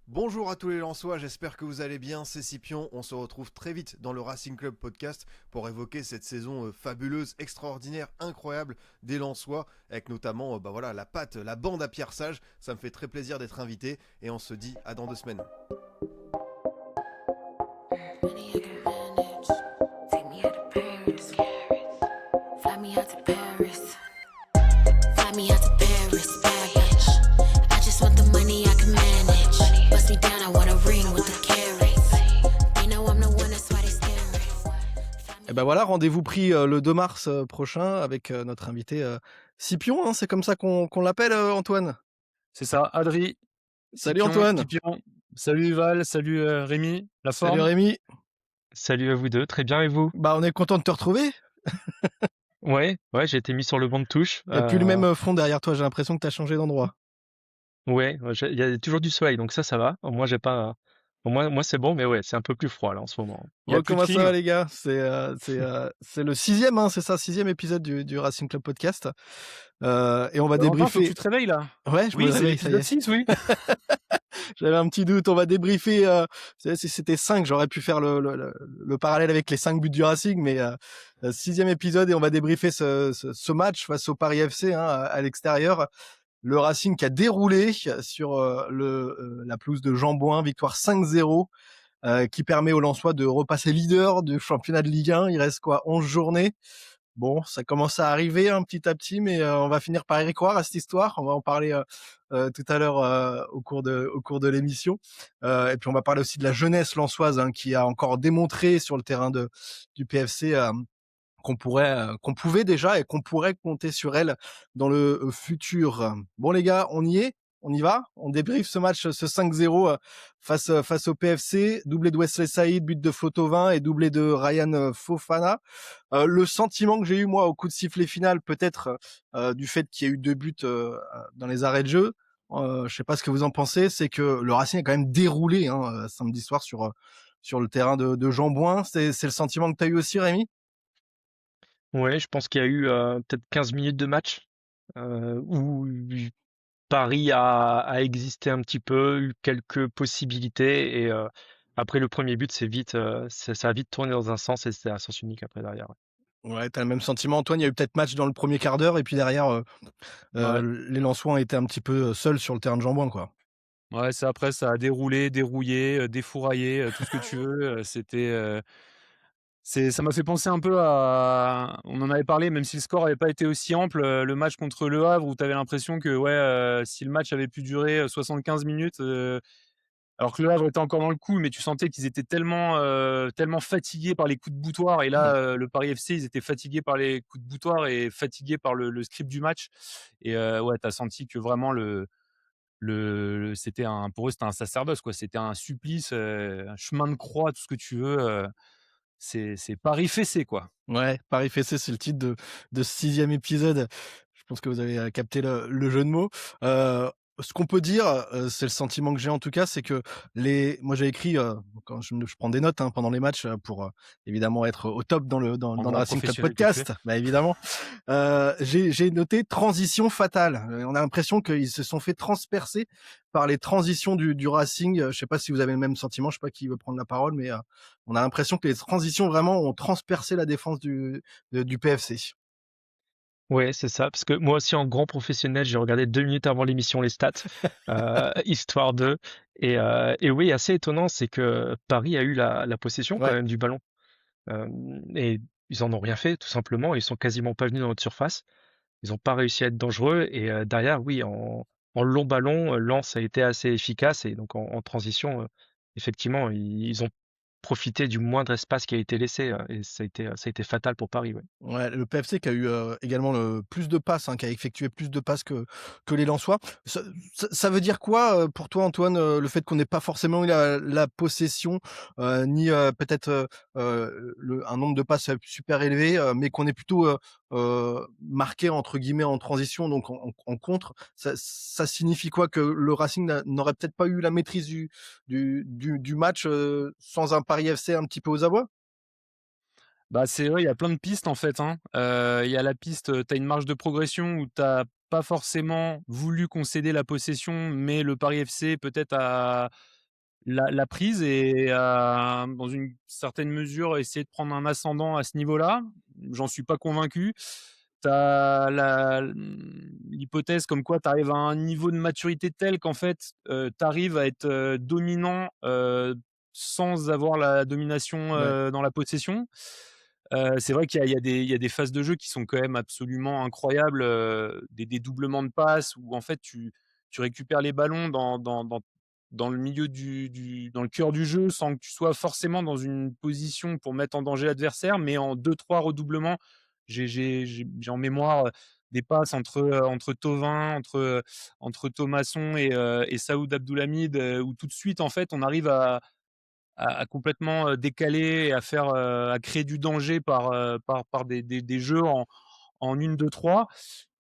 Bonjour à tous les Lensois, j'espère que vous allez bien, c'est Scipion, on se retrouve très vite dans le Racing Club Podcast pour évoquer cette saison fabuleuse, extraordinaire, incroyable des Lensois, avec notamment voilà, la patte, la bande à Pierre Sage, ça me fait très plaisir d'être invité et on se dit à dans 2 semaines. Money I can manage. Take me out to Paris. Fly me out to Paris. Fly me out to Paris, bad bitch. I just want the money I can manage. Bust me down, I want a ring with the carats. They know I'm the one, that's why they staring. Et ben voilà, rendez-vous pris le 2 mars prochain avec notre invité Scipion, hein, c'est comme ça qu'on l'appelle, Antoine. C'est ça, Adri, Salut Scipion, Antoine. Pipion. Salut Val, salut Rémi, la Salut forme. Rémi. Salut à vous deux, très bien et vous? Bah on est content de te retrouver. Ouais, j'ai été mis sur le banc de touche. Il n'y a plus le même fond derrière toi, j'ai l'impression que tu as changé d'endroit. Ouais, il y a toujours du soleil, donc ça va. Moi, j'ai pas. Moi, c'est bon, mais ouais, c'est un peu plus froid là en ce moment. Il y a Bon, plus de comment ça clim. va les gars? C'est le 6e, hein, c'est ça, 6e épisode du Racing Club Podcast. Et on va Valentin, faut que débriefer. tu te réveilles là. Ouais, je me Oui, c'est réveille, ça y l'épisode est. 6, oui. J'avais un petit doute, on va débriefer. Vous savez, si c'était 5, j'aurais pu faire le parallèle avec les 5 buts du Racing, mais 6e épisode et on va débriefer ce match face au Paris FC, hein, à l'extérieur. Le Racing qui a déroulé sur la pelouse de Jean-Bouin, victoire 5-0, qui permet aux Lensois de repasser leader du championnat de Ligue 1. Il reste quoi, 11 journées. Bon, ça commence à arriver petit à petit, mais on va finir par y croire à cette histoire. On va en parler tout à l'heure au cours de l'émission. Et puis on va parler aussi de la jeunesse lensoise, hein, qui a encore démontré sur le terrain du PFC qu'on pouvait déjà et qu'on pourrait compter sur elle dans le futur. Bon les gars, on y est, on y va, on débriefe ce match, ce 5-0 face au PFC, doublé de Wesley Saïd, but de Flotovin et doublé de Ryan Fofana. Le sentiment que j'ai eu moi au coup de sifflet final, peut-être du fait qu'il y a eu 2 buts dans les arrêts de jeu, je sais pas ce que vous en pensez, c'est que le Racing a quand même déroulé, hein, samedi soir sur le terrain de Jean-Bouin. C'est le sentiment que tu as eu aussi, Rémi? Ouais, je pense qu'il y a eu peut-être 15 minutes de match où Paris a existé un petit peu, eu quelques possibilités et après le premier but, ça a vite tourné dans un sens et c'était un sens unique après derrière. Ouais, t'as le même sentiment, Antoine. Il y a eu peut-être match dans le premier quart d'heure et puis derrière, Ouais. les Lensois ont été un petit peu seuls sur le terrain de Jean-Bouin, quoi. Ouais, c'est après, ça a déroulé, dérouillé, défouraillé, tout ce que tu veux. Ça m'a fait penser un peu à. On en avait parlé, même si le score n'avait pas été aussi ample, le match contre Le Havre où tu avais l'impression que ouais, si le match avait pu durer 75 minutes, alors que Le Havre était encore dans le coup, mais tu sentais qu'ils étaient tellement fatigués par les coups de boutoir. Et là, le Paris FC, ils étaient fatigués par les coups de boutoir et fatigués par le script du match. Et ouais, tu as senti que vraiment pour eux, c'était un sacerdoce, quoi. C'était un supplice, un chemin de croix, tout ce que tu veux. C'est Paris fessé, quoi. Ouais, Paris Fessé, c'est le titre de ce 6e épisode. Je pense que vous avez capté le jeu de mots. Ce qu'on peut dire, c'est le sentiment que j'ai en tout cas, c'est que moi j'ai écrit, quand je prends des notes, hein, pendant les matchs pour évidemment être au top dans le grand Racing Club professionnel que tu es. Podcast, bah évidemment. J'ai noté transition fatale. On a l'impression qu'ils se sont fait transpercer par les transitions du Racing. Je sais pas si vous avez le même sentiment, je sais pas qui veut prendre la parole, mais on a l'impression que les transitions vraiment ont transpercé la défense du PFC. Ouais, c'est ça, parce que moi aussi en grand professionnel, j'ai regardé 2 minutes avant l'émission les stats, histoire de. Et oui, assez étonnant, c'est que Paris a eu la possession quand Ouais. même du ballon. Et ils en ont rien fait, tout simplement. Ils sont quasiment pas venus dans notre surface. Ils n'ont pas réussi à être dangereux. Et derrière, oui, en long ballon, Lens a été assez efficace. Et donc en transition, effectivement, ils ont profité du moindre espace qui a été laissé. Et ça a été fatal pour Paris. Ouais. Ouais, le PFC qui a eu également le plus de passes, hein, qui a effectué plus de passes que les Lensois. Ça veut dire quoi pour toi, Antoine, le fait qu'on n'ait pas forcément eu la possession, ni peut-être un nombre de passes super élevé, mais qu'on est plutôt marqué entre guillemets en transition, donc en contre. Ça signifie quoi, que le Racing n'aurait peut-être pas eu la maîtrise du match sans un Paris FC un petit peu aux abois? Bah, c'est vrai, il y a plein de pistes en fait, hein. Il y a la piste, tu as une marge de progression où tu pas forcément voulu concéder la possession, mais le Paris FC peut-être la prise et dans une certaine mesure, essayer de prendre un ascendant à ce niveau-là. J'en suis pas convaincu. Tu as l'hypothèse comme quoi tu arrives à un niveau de maturité tel qu'en fait, tu arrives à être, dominant, sans avoir la domination, Ouais. dans la possession. C'est vrai qu'il y a des phases de jeu qui sont quand même absolument incroyables, des dédoublements de passes où en fait tu récupères les ballons dans le milieu dans le cœur du jeu sans que tu sois forcément dans une position pour mettre en danger l'adversaire, mais en deux trois redoublements, j'ai en mémoire, des passes entre Thauvin, entre Thomasson et Saoud Abdoulhamid, où tout de suite en fait on arrive à complètement, décaler et à créer du danger par des jeux en 1, 2, 3.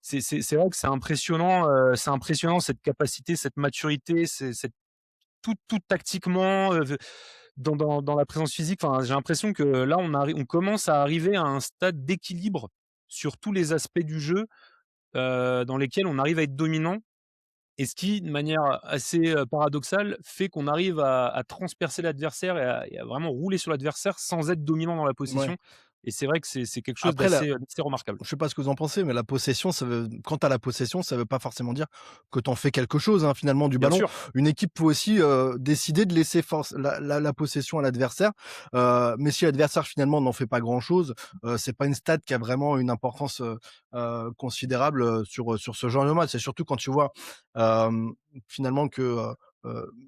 C'est vrai que c'est impressionnant cette capacité, cette maturité, cette tout tactiquement, dans la présence physique. Enfin, j'ai l'impression que là, on commence à arriver à un stade d'équilibre sur tous les aspects du jeu, dans lesquels on arrive à être dominant et ce qui, de manière assez, paradoxale, fait qu'on arrive à transpercer l'adversaire et à vraiment rouler sur l'adversaire sans être dominant dans la Ouais. possession et c'est vrai que c'est quelque chose Après d'assez remarquable. je sais pas ce que vous en pensez, mais la possession, quand tu as la possession, ça veut pas forcément dire que tu en fais quelque chose, hein, finalement, du Bien ballon. sûr, Une équipe peut aussi, décider de laisser force la possession à l'adversaire, mais si l'adversaire finalement n'en fait pas grand-chose, c'est pas une stat qui a vraiment une importance, considérable, sur ce genre de match. C'est surtout quand tu vois, finalement que,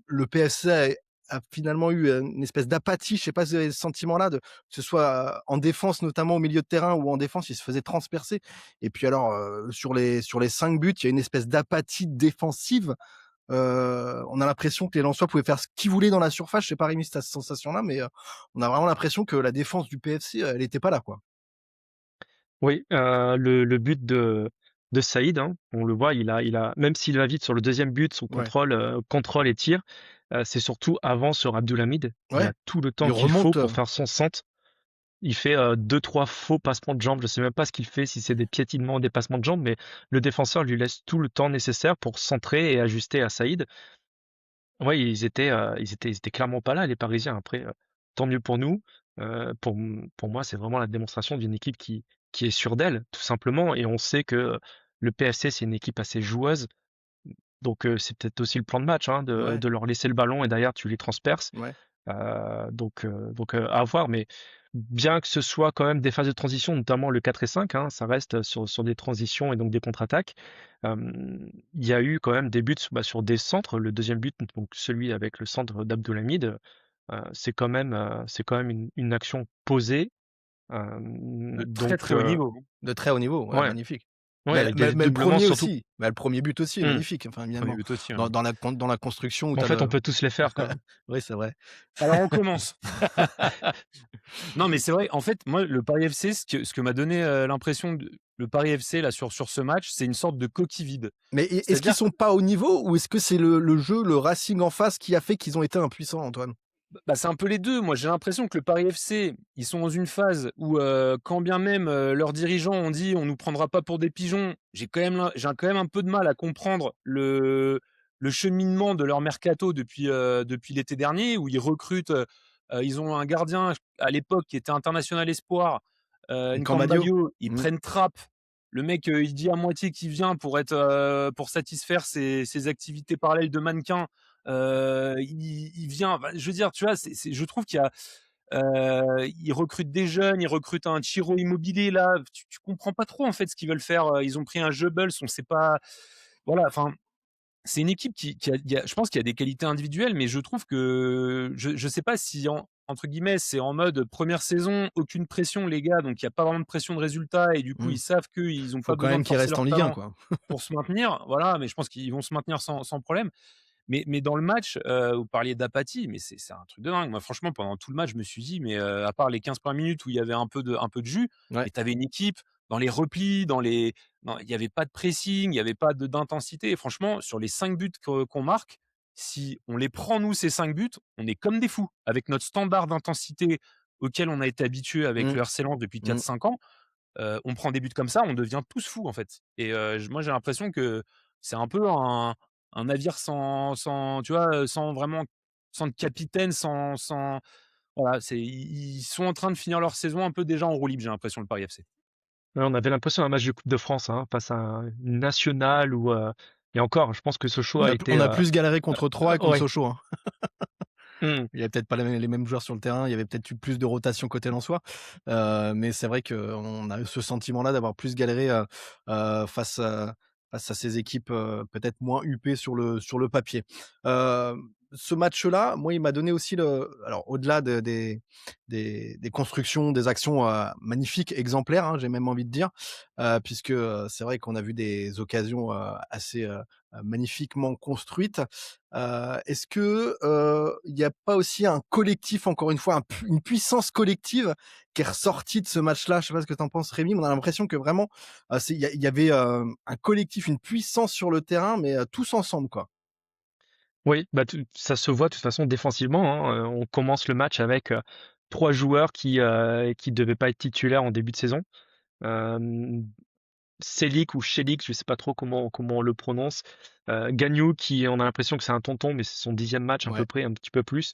le PSC a finalement eu, une espèce d'apathie. Je sais pas si vous avez ce sentiment-là, que ce soit, en défense, notamment au milieu de terrain ou en défense, il se faisait transpercer et puis alors, sur les 5 buts, il y a une espèce d'apathie défensive. On a l'impression que les Lensois pouvaient faire ce qu'ils voulaient dans la surface. Je sais pas Rémi si tu as cette sensation-là, mais, on a vraiment l'impression que la défense du PFC, elle était pas là, quoi. Oui, le but de Saïd, hein, on le voit, il a même s'il va vite sur le deuxième but, son Ouais, contrôle et tir, c'est surtout avant sur Abdoulhamid. Il ouais, a tout le il temps qu'il faut remonte, pour faire son centre. Il fait, 2-3 faux passements de jambes. Je sais même pas ce qu'il fait, si c'est des piétinements ou des passements de jambes, mais le défenseur lui laisse tout le temps nécessaire pour centrer et ajuster à Saïd. Ouais, ils étaient clairement pas là, les Parisiens. Après, tant mieux pour nous. Pour moi, c'est vraiment la démonstration d'une équipe qui est sûre d'elle, tout simplement. Et on sait que le PFC, c'est une équipe assez joueuse. Donc, c'est peut-être aussi le plan de match, hein, de, ouais, de leur laisser le ballon et derrière, tu les transperces. ouais. À voir. Mais bien que ce soit quand même des phases de transition, notamment le 4 et 5, hein, ça reste sur des transitions et donc des contre-attaques. Il y a eu quand même des buts sur des centres. Le deuxième but, donc celui avec le centre d'Abdoulhamid, c'est quand même une action posée. de très, Donc, très haut niveau. De très haut niveau, ouais, ouais, magnifique. ouais, Mais avec mais des mais le doublements premier surtout. aussi, bah, le premier but aussi est Hmm. magnifique, enfin, 1er évidemment. but aussi, Dans hein. dans la construction où En tu as fait, on le peut tous les faire, quoi. oui, c'est vrai. Alors on commence. Non, mais c'est vrai, en fait, moi, le Paris FC, ce que m'a donné, l'impression de le Paris FC là sur ce match, c'est une sorte de coquille vide. Mais est-ce qu'ils C'est-à-dire sont pas au niveau ou est-ce que c'est le jeu, le Racing en face qui a fait qu'ils ont été impuissants, Antoine? bah, c'est un peu les 2. Moi, j'ai l'impression que le Paris FC, ils sont dans une phase où, quand bien même, leurs dirigeants ont dit: «On nous prendra pas pour des pigeons», j'ai quand même un peu de mal à comprendre le cheminement de leur mercato depuis l'été dernier où ils recrutent, ils ont un gardien à l'époque qui était international espoir, Cambadio? Nkambayo, ils Mmh. prennent Trapp. Le mec, il dit à moitié qu'il vient pour satisfaire ses activités parallèles de mannequin. Il vient, enfin, je veux dire, tu vois, je trouve qu'il y a, ils recrutent des jeunes, ils recrutent un Ciro Immobilier là, tu comprends pas trop en fait ce qu'ils veulent faire. Ils ont pris un Goebbels, on sait pas, voilà, enfin, c'est une équipe qui a, je pense qu'il y a des qualités individuelles, mais je trouve que je sais pas si entre guillemets c'est en mode première saison, aucune pression les gars, donc il y a pas vraiment de pression de résultat et du coup Mmh. ils savent qu'ils ont Faut pas quand besoin même de qu'ils forcer restent en leur Ligue 1, talent quoi. pour se maintenir, voilà, mais je pense qu'ils vont se maintenir sans problème. Mais dans le match, vous parliez d'apathie, mais c'est un truc de dingue. Moi, franchement, pendant tout le match, je me suis dit: «Mais, à part les 15 premières minutes où il y avait un peu de jus, Ouais. mais tu avais une équipe dans les replis, il y avait pas de pressing, il y avait pas de d'intensité» et franchement, sur les 5 buts qu'on marque, si on les prend nous ces 5 buts, on est comme des fous. Avec notre standard d'intensité auquel on a été habitué avec Mmh. le RC Lens depuis Mmh. 4-5 ans, on prend des buts comme ça, on devient tous fous, en fait et moi, j'ai l'impression que c'est un peu un navire sans tu vois, sans vraiment sans capitaine, sans voilà, ils sont en train de finir leur saison un peu déjà en roue libre, j'ai l'impression, le Paris FC. Ouais, on avait l'impression d'un match de Coupe de France, hein, face à une nationale ou et encore, je pense que Sochaux a été On a plus galéré contre Troyes et contre ouais. Sochaux, hein. Mmh. Il y avait peut-être pas les mêmes joueurs sur le terrain, il y avait peut-être eu plus de rotation côté lensois, mais c'est vrai qu'on a eu ce sentiment-là d'avoir plus galéré face à ces équipes peut-être moins huppées sur le papier. Ce match-là, moi, il m'a donné aussi alors au-delà des constructions, des actions magnifiques, exemplaires, hein, j'ai même envie de dire, puisque c'est vrai qu'on a vu des occasions assez magnifiquement construites. Est-ce que, il n'y a pas aussi un collectif, encore une fois, une puissance collective qui est ressortie de ce match-là? Je sais pas ce que tu en penses, Rémi, mais on a l'impression que vraiment, il y avait, un collectif, une puissance sur le terrain, mais, tous ensemble, quoi. Oui, bah, ça se voit de toute façon défensivement, hein, on commence le match avec, 3 joueurs qui devaient pas être titulaires en début de saison. Hem, Çelik ou Çelik, je sais pas trop comment on le prononce. Gagnou qui on a l'impression que c'est un tonton, mais c'est son 10e match à peu Ouais. près, un petit peu plus.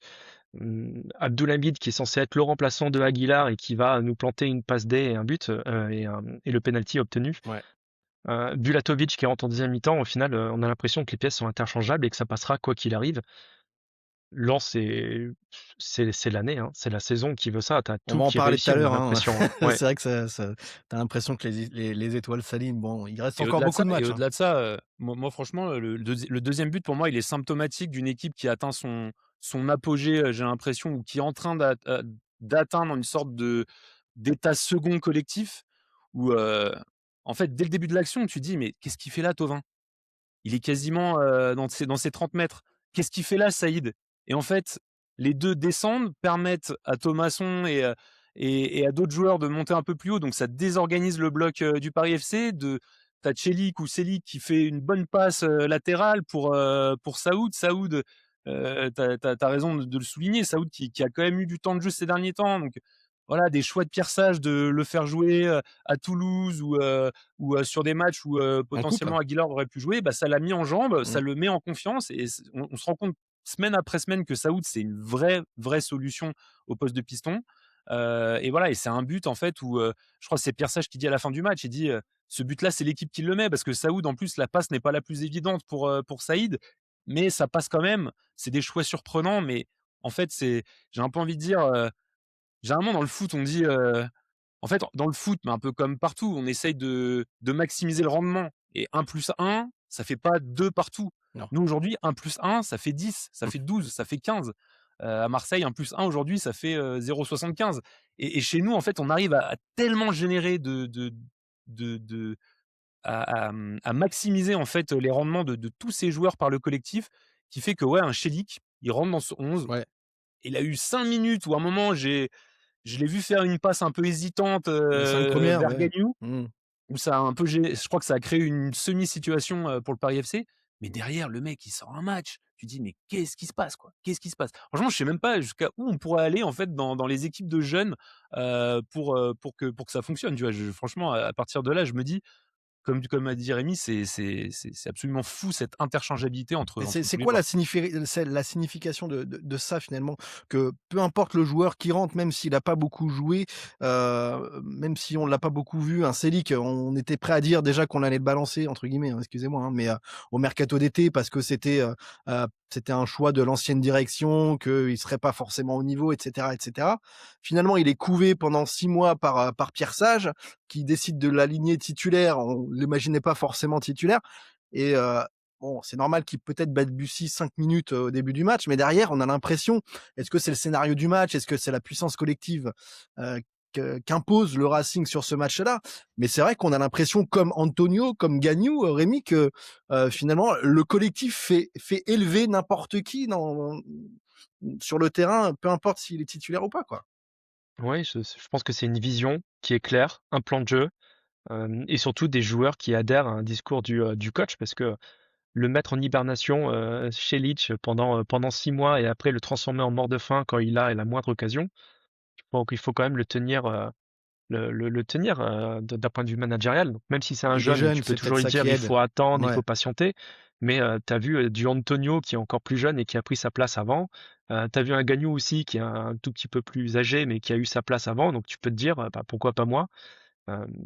Abdoulhamid qui est censé être le remplaçant de Aguilar et qui va nous planter une passe D et un but, et le penalty obtenu. Ouais. Bulatovic qui rentre en deuxième mi-temps, au final, on a l'impression que les pièces sont interchangeables et que ça passera quoi qu'il arrive. Lens, c'est l'année, hein, c'est la saison qui veut ça. Tu as On tout va en qui est parler tout réussi, à on a l'heure, hein. l'impression, hein. Ouais. C'est vrai que tu as l'impression que les étoiles s'alignent. Bon, il reste Et encore au-delà de beaucoup ça de et matchs, hein. au-delà de ça, moi franchement, le 2e but pour moi, il est symptomatique d'une équipe qui atteint son apogée, j'ai l'impression, ou qui est en train d'atteindre une sorte d'état second collectif où, en fait, dès le début de l'action, tu te dis: «Mais qu'est-ce qu'il fait là, Thauvin? Il est quasiment, dans ses 30 mètres. Qu'est-ce qu'il fait là, Saïd?» Et en fait, les 2 descendent, permettent à Thomasson et à d'autres joueurs de monter un peu plus haut, donc ça désorganise le bloc, du Paris FC. Tu as Çelik ou Çelik qui fait une bonne passe, latérale pour Saoud. Saoud, tu as raison de le souligner, Saoud qui a quand même eu du temps de jeu ces derniers temps, donc voilà, des choix de Pierre Sage de le faire jouer, à Toulouse ou sur des matchs où, En coupe. potentiellement Aguilar aurait pu jouer, bah, ça l'a mis en jambes, ça Mmh. le met en confiance et on se rend compte semaine après semaine que Saoud, c'est une vraie solution au poste de piston. Et voilà, et c'est un but en fait où, je crois que c'est Pierre Sage qui dit à la fin du match, il dit, «Ce but-là, c'est l'équipe qui le met» parce que Saoud, en plus, la passe n'est pas la plus évidente pour Saïd, mais ça passe quand même. C'est des choix surprenants, mais en fait, j'ai un peu envie de dire, généralement dans le foot, on dit, en fait, dans le foot, mais un peu comme partout, on essaye de maximiser le rendement et 1+1, ça fait pas 2 partout. Non. Nous, aujourd'hui, 1+1, ça fait 10, ça fait 12, ça fait 15. À Marseille, 1+1 aujourd'hui, ça fait, 0,75 et chez nous, en fait, on arrive à tellement générer de à maximiser, en fait, les rendements de tous ces joueurs par le collectif qui fait que, ouais, un Çelik, il rentre dans ce 11. Ouais. Il a eu 5 minutes où à un moment, je l'ai vu faire une passe un peu hésitante, Les 5 premières, vers ouais. Gagnou, Mmh. où ça a un peu je crois que ça a créé une semi-situation, pour le Paris FC. Mais derrière, le mec, il sort un match. Tu dis: «Mais qu'est-ce qui se passe, quoi? Qu'est-ce qui se passe?» Franchement, je sais même pas jusqu'à où on pourrait aller, en fait, dans les équipes de jeunes, pour que ça fonctionne, tu vois? Franchement, à partir de là, je me dis, comme a dit Rémi, c'est absolument fou cette interchangeabilité entre Mais c'est tous les quoi joueurs. la signification de ça finalement? Que peu importe le joueur qui rentre, même s'il a pas beaucoup joué, même si on l'a pas beaucoup vu, un Sélic, on était prêt à dire déjà qu'on allait le «balancer» entre guillemets, hein, excusez-moi, hein, mais, au mercato d'été parce que c'était un choix de l'ancienne direction, qu'il serait pas forcément au niveau et cetera et cetera. Finalement, il est couvé pendant 6 mois par Pierre Sage, qui décide de l'aligner titulaire. On l'imaginait pas forcément titulaire et bon, c'est normal qu'il peut-être balbutie 5 minutes au début du match, mais derrière, on a l'impression, est-ce que c'est le scénario du match? Est-ce que c'est la puissance collective euh, qu'impose le Racing sur ce match-là? Mais c'est vrai qu'on a l'impression, comme Antonio, comme Gagnou, Rémi, que finalement, le collectif fait élever n'importe qui sur le terrain, peu importe s'il est titulaire ou pas, quoi. Ouais, je pense que c'est une vision qui est claire, un plan de jeu, et surtout des joueurs qui adhèrent à un discours du coach parce que le mettre en hibernation, Çelik pendant 6 mois et après le transformer en mort de faim quand il a la moindre occasion, donc il faut quand même le tenir, le tenir, d'un point de vue managérial. Donc même si c'est un Il est jeune, jeune, tu peux c'est peut-être toujours lui ça dire: qui «Il aide. faut attendre, il Ouais. faut patienter». Mais tu as vu, du Antonio qui est encore plus jeune et qui a pris sa place avant, Tu vu un Gagnou aussi qui est un tout petit peu plus âgé, mais qui a eu sa place avant, donc tu peux te dire, bah, pourquoi pas moi?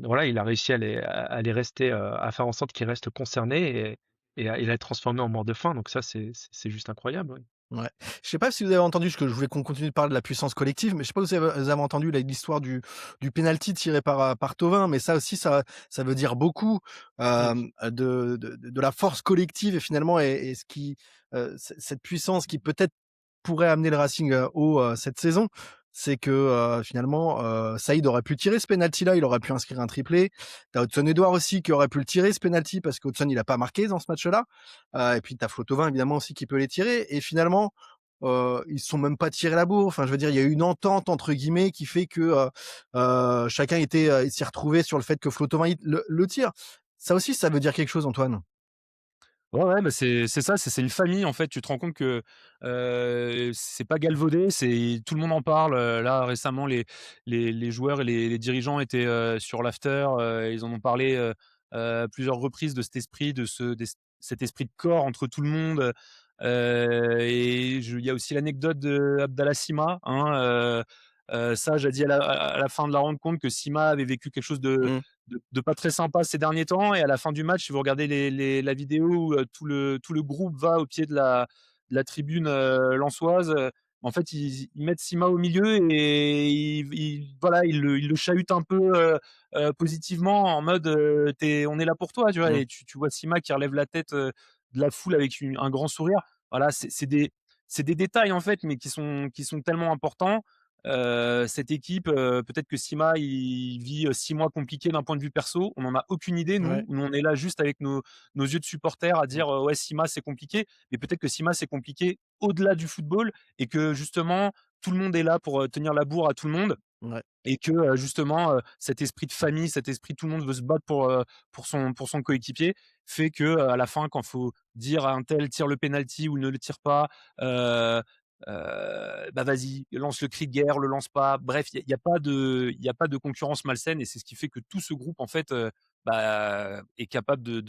Voilà, il a réussi à les rester, à faire en sorte qu'ils restent concernés et à les transformer en morts de faim, donc ça c'est juste incroyable, oui. Ouais. Je sais pas si vous avez entendu, parce que je voulais qu'on continue de parler de la puissance collective, mais je sais pas si vous avez entendu l'histoire du penalty tiré par Thauvin, mais ça aussi, ça veut dire beaucoup de la force collective et finalement, et ce qui, cette puissance qui peut-être pourrait amener le Racing haut cette saison. C'est que finalement, Saïd aurait pu tirer ce penalty-là, il aurait pu inscrire un triplé. T'as Hudson-Edouard aussi qui aurait pu le tirer ce penalty parce qu'Hudson il a pas marqué dans ce match-là. Et puis t'as Flo Thauvin évidemment aussi qui peut les tirer. Et finalement, ils se sont même pas tirés la bourre. Enfin, je veux dire, il y a eu une entente entre guillemets qui fait que chacun il s'est retrouvé sur le fait que Flo Thauvin le tire. Ça aussi, ça veut dire quelque chose, Antoine. Ouais, ouais, bah, c'est ça, c'est une famille en fait. Tu te rends compte que, c'est pas galvaudé, c'est tout le monde en parle, là récemment les joueurs et les dirigeants étaient, sur l'after, ils en ont parlé, plusieurs reprises de cet esprit, cet esprit de corps entre tout le monde, et il y a aussi l'anecdote d'Abdallah Sima, hein, Sage a dit à la fin de la rencontre que Sima avait vécu quelque chose Mmh. de pas très sympa ces derniers temps, et à la fin du match, si vous regardez la vidéo où tout le groupe va au pied de la tribune lensoise, en fait, ils mettent Sima au milieu et voilà, ils le chahutent un peu positivement en mode on est là pour toi, tu vois. Mmh. Et tu vois Sima qui relève la tête de la foule avec un grand sourire. Voilà, c'est des détails en fait, mais qui sont tellement importants. Cette équipe, peut-être que Sima, il vit 6 mois compliqués d'un point de vue perso. On n'en a aucune idée, nous. Ouais. Nous, on est là juste avec nos yeux de supporters à Mmh. dire ouais, Sima, c'est compliqué. Mais peut-être que Sima, c'est compliqué au-delà du football et que justement, tout le monde est là pour tenir la bourre à tout le monde. Ouais. Et que justement, cet esprit de famille, cet esprit tout le monde veut se battre pour son coéquipier, fait que, à la fin, quand faut dire à un tel: «Tire le penalty» ou «Ne le tire pas», heu bah, vas-y, lance le cri de guerre, le lance pas. Bref, il y a pas de concurrence malsaine, et c'est ce qui fait que tout ce groupe, en fait, bah, est capable de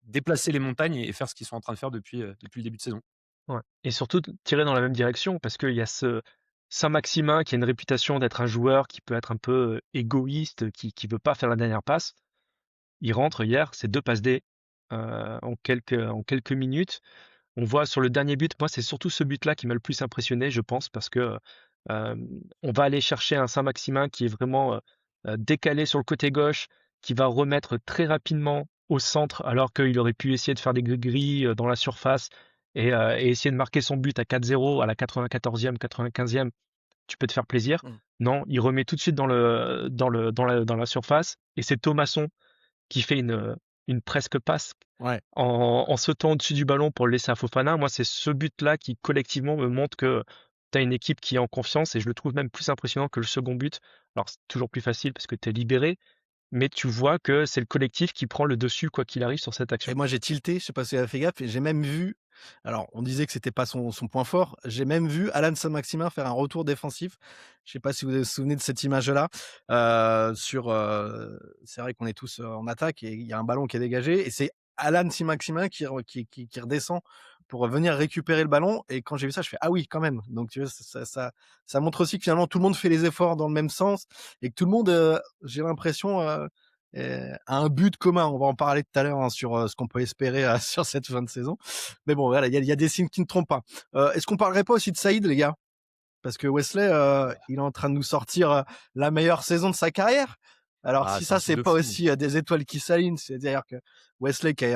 déplacer les montagnes et faire ce qu'ils sont en train de faire depuis le début de saison. Ouais, et surtout tirer dans la même direction parce qu'il y a ce Saint-Maximin qui a une réputation d'être un joueur qui peut être un peu, égoïste, qui veut pas faire la dernière passe. Il rentre hier, c'est 2 passes D, en quelques minutes. On voit sur le dernier but, moi, c'est surtout ce but-là qui m'a le plus impressionné, je pense, parce que, on va aller chercher un Saint-Maximin qui est vraiment, décalé sur le côté gauche, qui va remettre très rapidement au centre, alors qu'il aurait pu essayer de faire des gris-gris, dans la surface et essayer de marquer son but à 4-0 à la 94e, 95e. Tu peux te faire plaisir. Mmh. Non, il remet tout de suite dans la surface et c'est Thomasson qui fait une presque passe Ouais. en sautant au-dessus du ballon pour le laisser à Fofana. Moi, c'est ce but-là qui, collectivement, me montre que tu as une équipe qui est en confiance et je le trouve même plus impressionnant que le second but. Alors, c'est toujours plus facile parce que tu es libéré, mais tu vois que c'est le collectif qui prend le dessus, quoi qu'il arrive, sur cette Et action. moi, j'ai tilté, je sais pas si tu as fait gaffe, et j'ai même vu, alors on disait que c'était pas son point fort, j'ai même vu Alan Saint-Maximin faire un retour défensif. Je sais pas si vous vous souvenez de cette image-là. C'est vrai qu'on est tous en attaque et il y a un ballon qui est dégagé et c'est Alan Saint-Maximin qui redescend pour venir récupérer le ballon. Et quand j'ai vu ça, je fais ah oui, quand même. Donc tu vois, ça montre aussi que finalement tout le monde fait les efforts dans le même sens et que tout le monde, j'ai l'impression, a un but commun. On va en parler tout à l'heure hein, sur ce qu'on peut espérer sur cette fin de saison. Mais bon, voilà, il y a des signes qui ne trompent pas. Est-ce qu'on parlerait pas aussi de Saïd, les gars? Parce que Wesley, il est en train de nous sortir la meilleure saison de sa carrière. Alors Ah, si c'est un ça, truc c'est de pas fou. aussi des étoiles qui s'alignent, c'est-à-dire que Wesley qui est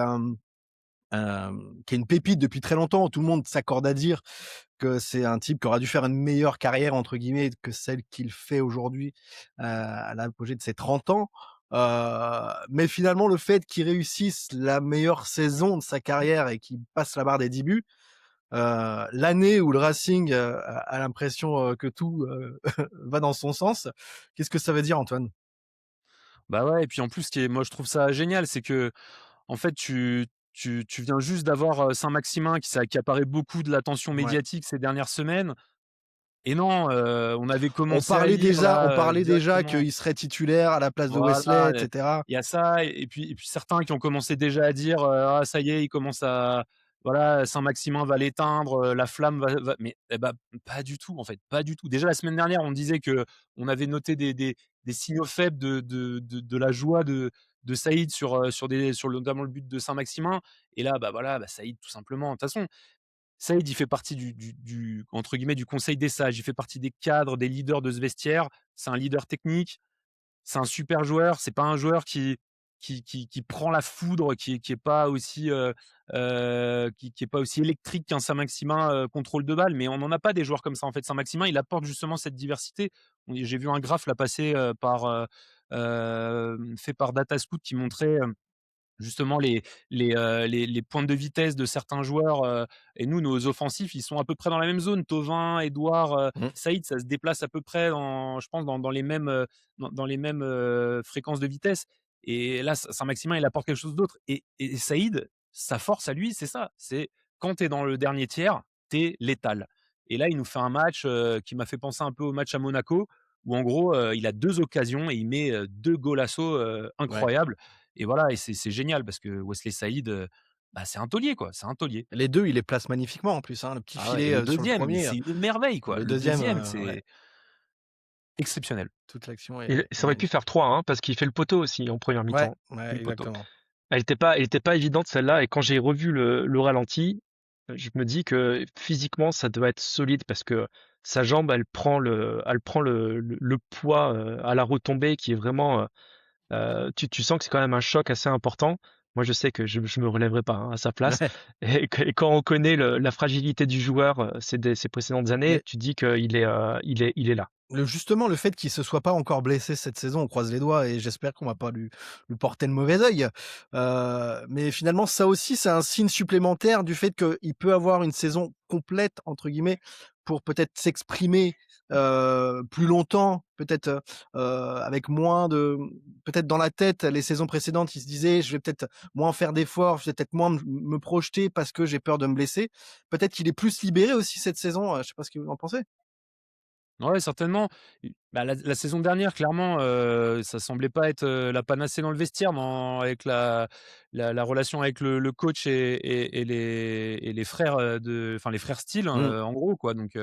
une pépite depuis très longtemps, tout le monde s'accorde à dire que c'est un type qui aura dû faire une meilleure carrière entre guillemets que celle qu'il fait aujourd'hui à l'apogée de ses 30 ans. Mais finalement, le fait qu'il réussisse la meilleure saison de sa carrière et qu'il passe la barre des 10 buts, l'année où le Racing a l'impression que tout va dans son sens, qu'est-ce que ça veut dire, Antoine? Bah, ouais, et puis en plus, moi je trouve ça génial, c'est que en fait, tu viens juste d'avoir, Saint-Maximin qui s'est accaparé beaucoup de l'attention Ouais. médiatique ces dernières semaines. Et non, on avait On commencé à parlait lire déjà, on là, parlait déjà directement. qu'il serait titulaire à la place de Wesley, Voilà, et cetera. il y a ça, et puis certains qui ont commencé déjà à dire, «Ah ça y est, voilà, Saint-Maximin va l'éteindre, la flamme va mais eh bah, pas du tout en fait, pas du tout. Déjà la semaine dernière, on disait qu'on avait noté des signaux faibles de la joie de Saïd sur notamment le but de Saint-Maximin et là, bah, voilà, bah, Saïd tout simplement de toute façon, Saïd, il fait partie du entre guillemets «du conseil des sages», il fait partie des cadres, des leaders de ce vestiaire. C'est un leader technique, c'est un super joueur, c'est pas un joueur qui prend la foudre, qui est pas aussi, qui est pas aussi électrique qu'un Saint-Maximin, contrôle de balle, mais on n'en a pas des joueurs comme ça, en fait. Saint-Maximin, il apporte justement cette diversité. J'ai vu un graphe là passer, fait par Datascout qui montrait, justement les pointes de vitesse de certains joueurs, et nous, nos offensifs, ils sont à peu près dans la même zone. Thauvin, Edouard, Mmh. Saïd, ça se déplace à peu près je pense dans les mêmes, dans les mêmes, fréquences de vitesse et là, Saint-Maximin, il apporte quelque chose d'autre et Saïd, sa force à lui, c'est ça, c'est quand tu es dans le dernier tiers, tu es létal et là, il nous fait un match, qui m'a fait penser un peu au match à Monaco où en gros, il a 2 occasions et il met, 2 golassos, Ouais. incroyables et voilà et c'est génial parce que Wesley Saïd, bah, c'est un taulier, quoi, c'est un taulier. Les 2, il les place magnifiquement en plus, hein. Le petit Ah ouais et filet, le sur le deuxième, mais premier, c'est une merveille, quoi. le Le deuxième, deuxième, ouais, c'est exceptionnel. toute l'action Et est ça aurait pu magnifique. faire 3, hein, parce qu'il fait le poteau aussi en première Ouais, mi-temps. Il fait ouais, le poteau. exactement. Elle était pas évidente celle-là et quand j'ai revu le ralenti, je me dis que physiquement ça doit être solide parce que sa jambe elle prend le poids à la retombée qui est vraiment tu sens que c'est quand même un choc assez important. Moi je sais que je me relèverai pas hein, à sa place Ouais, et quand on connaît la fragilité du joueur ces précédentes années, mais tu dis qu'il est là. justement, le fait qu'il se soit pas encore blessé cette saison, on croise les doigts et j'espère qu'on va pas lui porter le mauvais œil. Mais finalement, ça aussi, c'est un signe supplémentaire du fait qu'il peut avoir une saison «complète» entre guillemets pour peut-être s'exprimer, plus longtemps, peut-être, avec moins de peut-être dans la tête, les saisons précédentes, il se disait: «Je vais peut-être moins faire d'efforts, je vais peut-être moins me projeter parce que j'ai peur de me blesser». Peut-être qu'il est plus libéré aussi cette saison, je sais pas ce que vous en pensez? Ouais, certainement. Bah, la saison dernière, clairement, ça semblait pas être, la panacée dans le vestiaire avec la relation avec le coach et les frères, les frères Steele, Mmh, en gros, quoi. Donc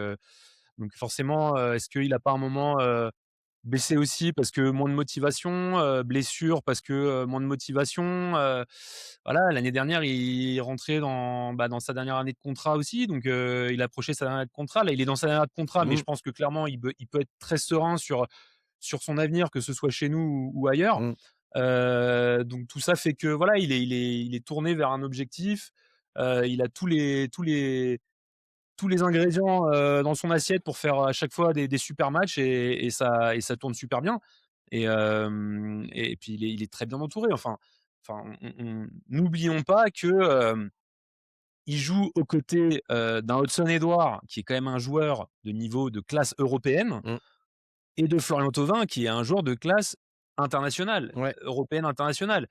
forcément, est-ce qu'il a pas un moment, blessé aussi parce que moins de motivation, blessure parce que, moins de motivation, voilà, l'année dernière, il rentrait dans sa dernière année de contrat aussi, donc il approchait sa dernière année de contrat. Là, il est dans sa dernière année de contrat, mais mmh, je pense que clairement, il peut être très serein sur son avenir, que ce soit chez nous ou ailleurs. mmh. Donc tout ça fait que voilà, il est tourné vers un objectif, il a tous les ingrédients, dans son assiette pour faire à chaque fois des super matchs et ça tourne super bien et puis il est très bien entouré. Enfin on n'oublions pas que, il joue aux côtés, d'un Hudson Edouard qui est quand même un joueur de niveau de classe européenne Mmh. et de Florian Thauvin qui est un joueur de classe internationale, Ouais, européenne internationale.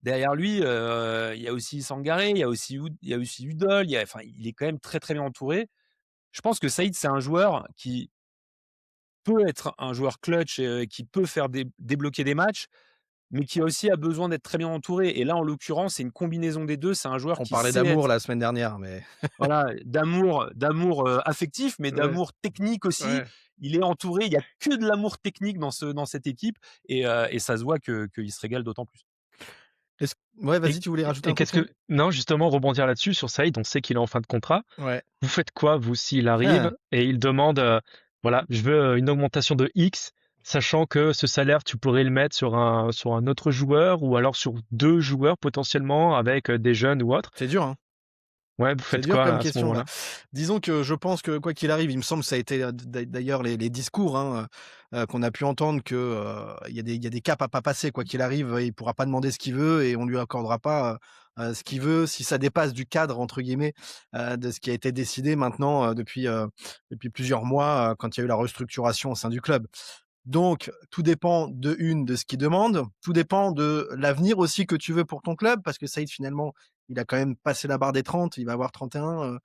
Derrière lui, il y a aussi Sangaré, il y a aussi Udol, il est quand même très, très bien entouré. Je pense que Saïd, c'est un joueur qui peut être un joueur clutch et qui peut faire débloquer des matchs, mais qui aussi a besoin d'être très bien entouré et là, en l'occurrence, c'est une combinaison des 2. C'est un joueur on qui parlait sait d'amour être la semaine dernière, mais voilà, d'amour, affectif, mais ouais, d'amour technique aussi. ouais. Il est entouré, il y a que de l'amour technique dans cette équipe et ça se voit qu'il se régale d'autant plus. Ouais, Et, vas-y, tu voulais rajouter et un truc, qu'est-ce Thierry? que non justement rebondir là-dessus sur Saïd, on sait qu'il est en fin de contrat. Ouais. Vous faites quoi, vous, s'il arrive Hein. et il demande, voilà, je veux une augmentation de X, sachant que ce salaire, tu pourrais le mettre sur un autre joueur ou alors sur deux joueurs potentiellement avec des jeunes ou autres. C'est dur, hein. Ouais, vous C'est faites dur quoi comme à ce question. Bah, moment-là? disons que je pense que quoi qu'il arrive, il me semble que ça a été, d'ailleurs les discours, hein, qu'on a pu entendre que, il y a des caps à pas passer. Quoi qu'il arrive, il pourra pas demander ce qu'il veut et on lui accordera pas, ce qu'il veut si ça dépasse du «cadre» entre guillemets, de ce qui a été décidé maintenant, depuis plusieurs mois, quand il y a eu la restructuration au sein du club. Donc, tout dépend de ce qu'il demande, tout dépend de l'avenir aussi que tu veux pour ton club, parce que Saïd finalement, il a quand même passé la barre des 30, il va avoir 31,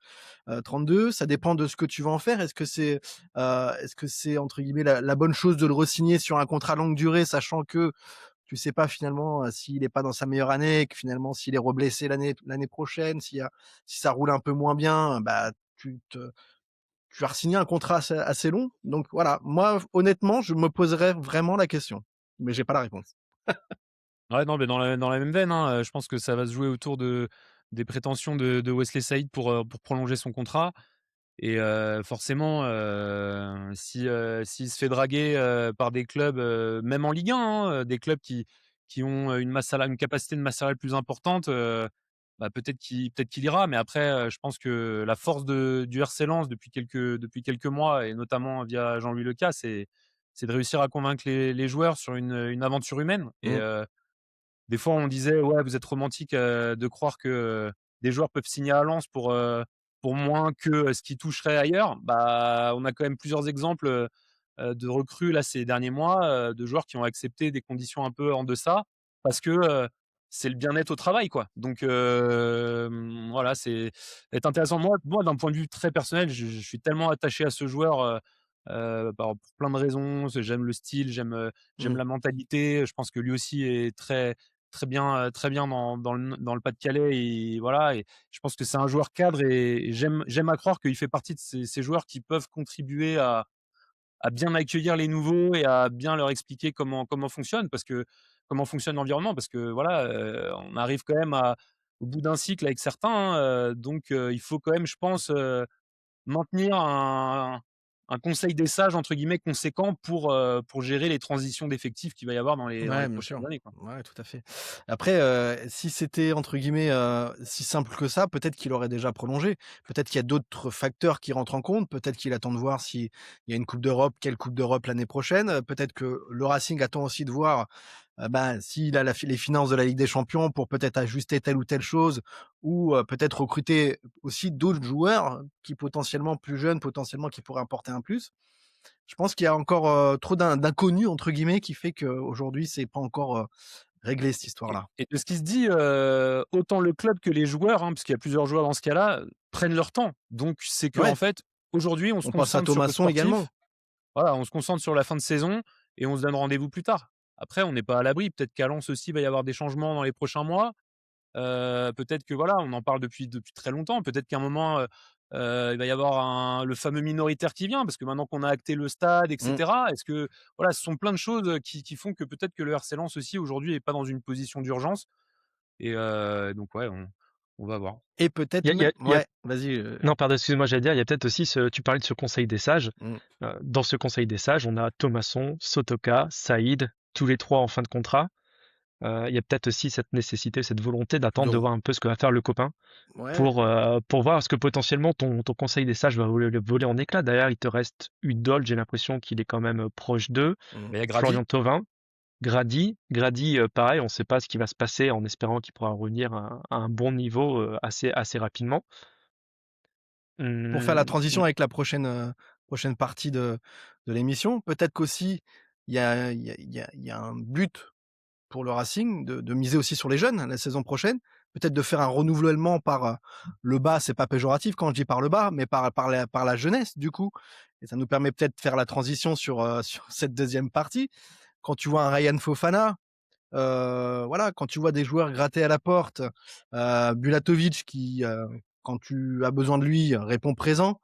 32. Ça dépend de ce que tu vas en faire. Est-ce que c'est entre guillemets «la bonne chose» de le re-signer sur un contrat longue durée, sachant que tu sais pas finalement s'il est pas dans sa meilleure année, que finalement s'il est reblessé l'année prochaine, si ça roule un peu moins bien, bah tu vas signer un contrat assez long. Donc voilà, moi honnêtement, je me poserais vraiment la question, mais j'ai pas la réponse. Ouais, non, mais dans la même veine, hein, je pense que ça va se jouer autour des prétentions de Wesley Saïd pour prolonger son contrat. Et forcément, s'il se fait draguer, par des clubs, même en Ligue 1, hein, des clubs qui ont, une capacité de masse salariale plus importante, bah, peut-être qu'il ira. Mais après, je pense que la force du RC Lens depuis quelques mois et notamment via Jean-Louis Lecas, c'est de réussir à convaincre les joueurs sur une aventure humaine. Et Mmh. des fois, on disait: «Ouais, vous êtes romantique, de croire que, des joueurs peuvent signer à Lens pour moins que, ce qu'ils toucheraient ailleurs». Bah, on a quand même plusieurs exemples, de recrues là ces derniers mois, de joueurs qui ont accepté des conditions un peu en deçà parce que, c'est le bien-être au travail, quoi. Donc voilà, c'est intéressant. Moi, d'un point de vue très personnel, je suis tellement attaché à ce joueur, bah, pour plein de raisons. J'aime le style, j'aime Mmh. la mentalité. Je pense que lui aussi est très bien dans le Pas-de-Calais et voilà. Et je pense que c'est un joueur cadre et j'aime à croire qu'il fait partie de ces joueurs qui peuvent contribuer à bien accueillir les nouveaux et à bien leur expliquer comment fonctionne l'environnement. Parce que voilà, on arrive quand même au bout d'un cycle avec certains, hein, donc il faut quand même, je pense, maintenir un «conseil des sages» entre guillemets conséquent pour gérer les transitions d'effectifs qu'il va y avoir dans les Ouais, bien prochaines sûr. années, quoi. Ouais, tout à fait. Après, si c'était entre guillemets, si simple que ça, peut-être qu'il aurait déjà prolongé. Peut-être qu'il y a d'autres facteurs qui rentrent en compte. Peut-être qu'il attend de voir s'il y a une coupe d'Europe, quelle coupe d'Europe l'année prochaine. Peut-être que le Racing attend aussi de voir, ben, s'il a les finances de la Ligue des Champions pour peut-être ajuster telle ou telle chose ou, peut-être recruter aussi d'autres joueurs qui potentiellement plus jeunes, potentiellement qui pourraient apporter un plus. Je pense qu'il y a encore, trop d'inconnus entre guillemets qui fait qu'aujourd'hui c'est pas encore, réglé cette Et histoire-là. et de ce qui se dit, autant le club que les joueurs, hein, parce qu'il y a plusieurs joueurs dans ce cas-là, prennent leur temps. Donc c'est Ouais, qu'en fait, aujourd'hui, on se on pense à concentre sur le Thomasson également. sportif. Voilà, on se concentre sur la fin de saison et on se donne rendez-vous plus tard. Après, on n'est pas à l'abri. Peut-être qu'à Lens aussi, il va y avoir des changements dans les prochains mois. Peut-être que voilà, on en parle depuis très longtemps. Peut-être qu'à un moment, il va y avoir le fameux minoritaire qui vient, parce que maintenant qu'on a acté le stade, et Mmh. cetera. Est-ce que voilà, ce sont plein de choses, qui font que peut-être que le RC Lens aussi aujourd'hui est pas dans une position d'urgence. Et donc ouais, on va voir. Et Il peut-être y a, il y même a- il y a- ouais, vas-y, Non, pardon, excuse-moi, j'allais dire, il y a peut-être aussi tu parlais de ce conseil des sages. mmh, Dans ce conseil des sages, on a Thomasson, Sotoka, Saïd, tous les trois en fin de contrat. Il y a peut-être aussi cette nécessité, cette volonté de d'attendre de voir un peu ce que va faire le copain ouais, pour voir est-ce que potentiellement ton conseil des sages va voler en éclats. D'ailleurs, il te reste Udol, j'ai l'impression qu'il est quand même proche d'eux. mmh. Mais il y a Grady. Florian Thauvin, Grady, pareil, on ne sait pas ce qui va se passer en espérant qu'il pourra revenir à un bon niveau assez rapidement. Pour faire la Hum, transition avec la prochaine partie de l'émission, peut-être qu'aussi il y a un but pour le Racing de miser aussi sur les jeunes la saison prochaine, peut-être de faire un renouvellement par, le bas, c'est pas péjoratif quand je dis par le bas, mais par la jeunesse du coup et ça nous permet peut-être de faire la transition sur, sur cette deuxième partie. Quand tu vois un Ryan Fofana, voilà, quand tu vois des joueurs gratter à la porte, Bulatovic qui, quand tu as besoin de lui, répond présent.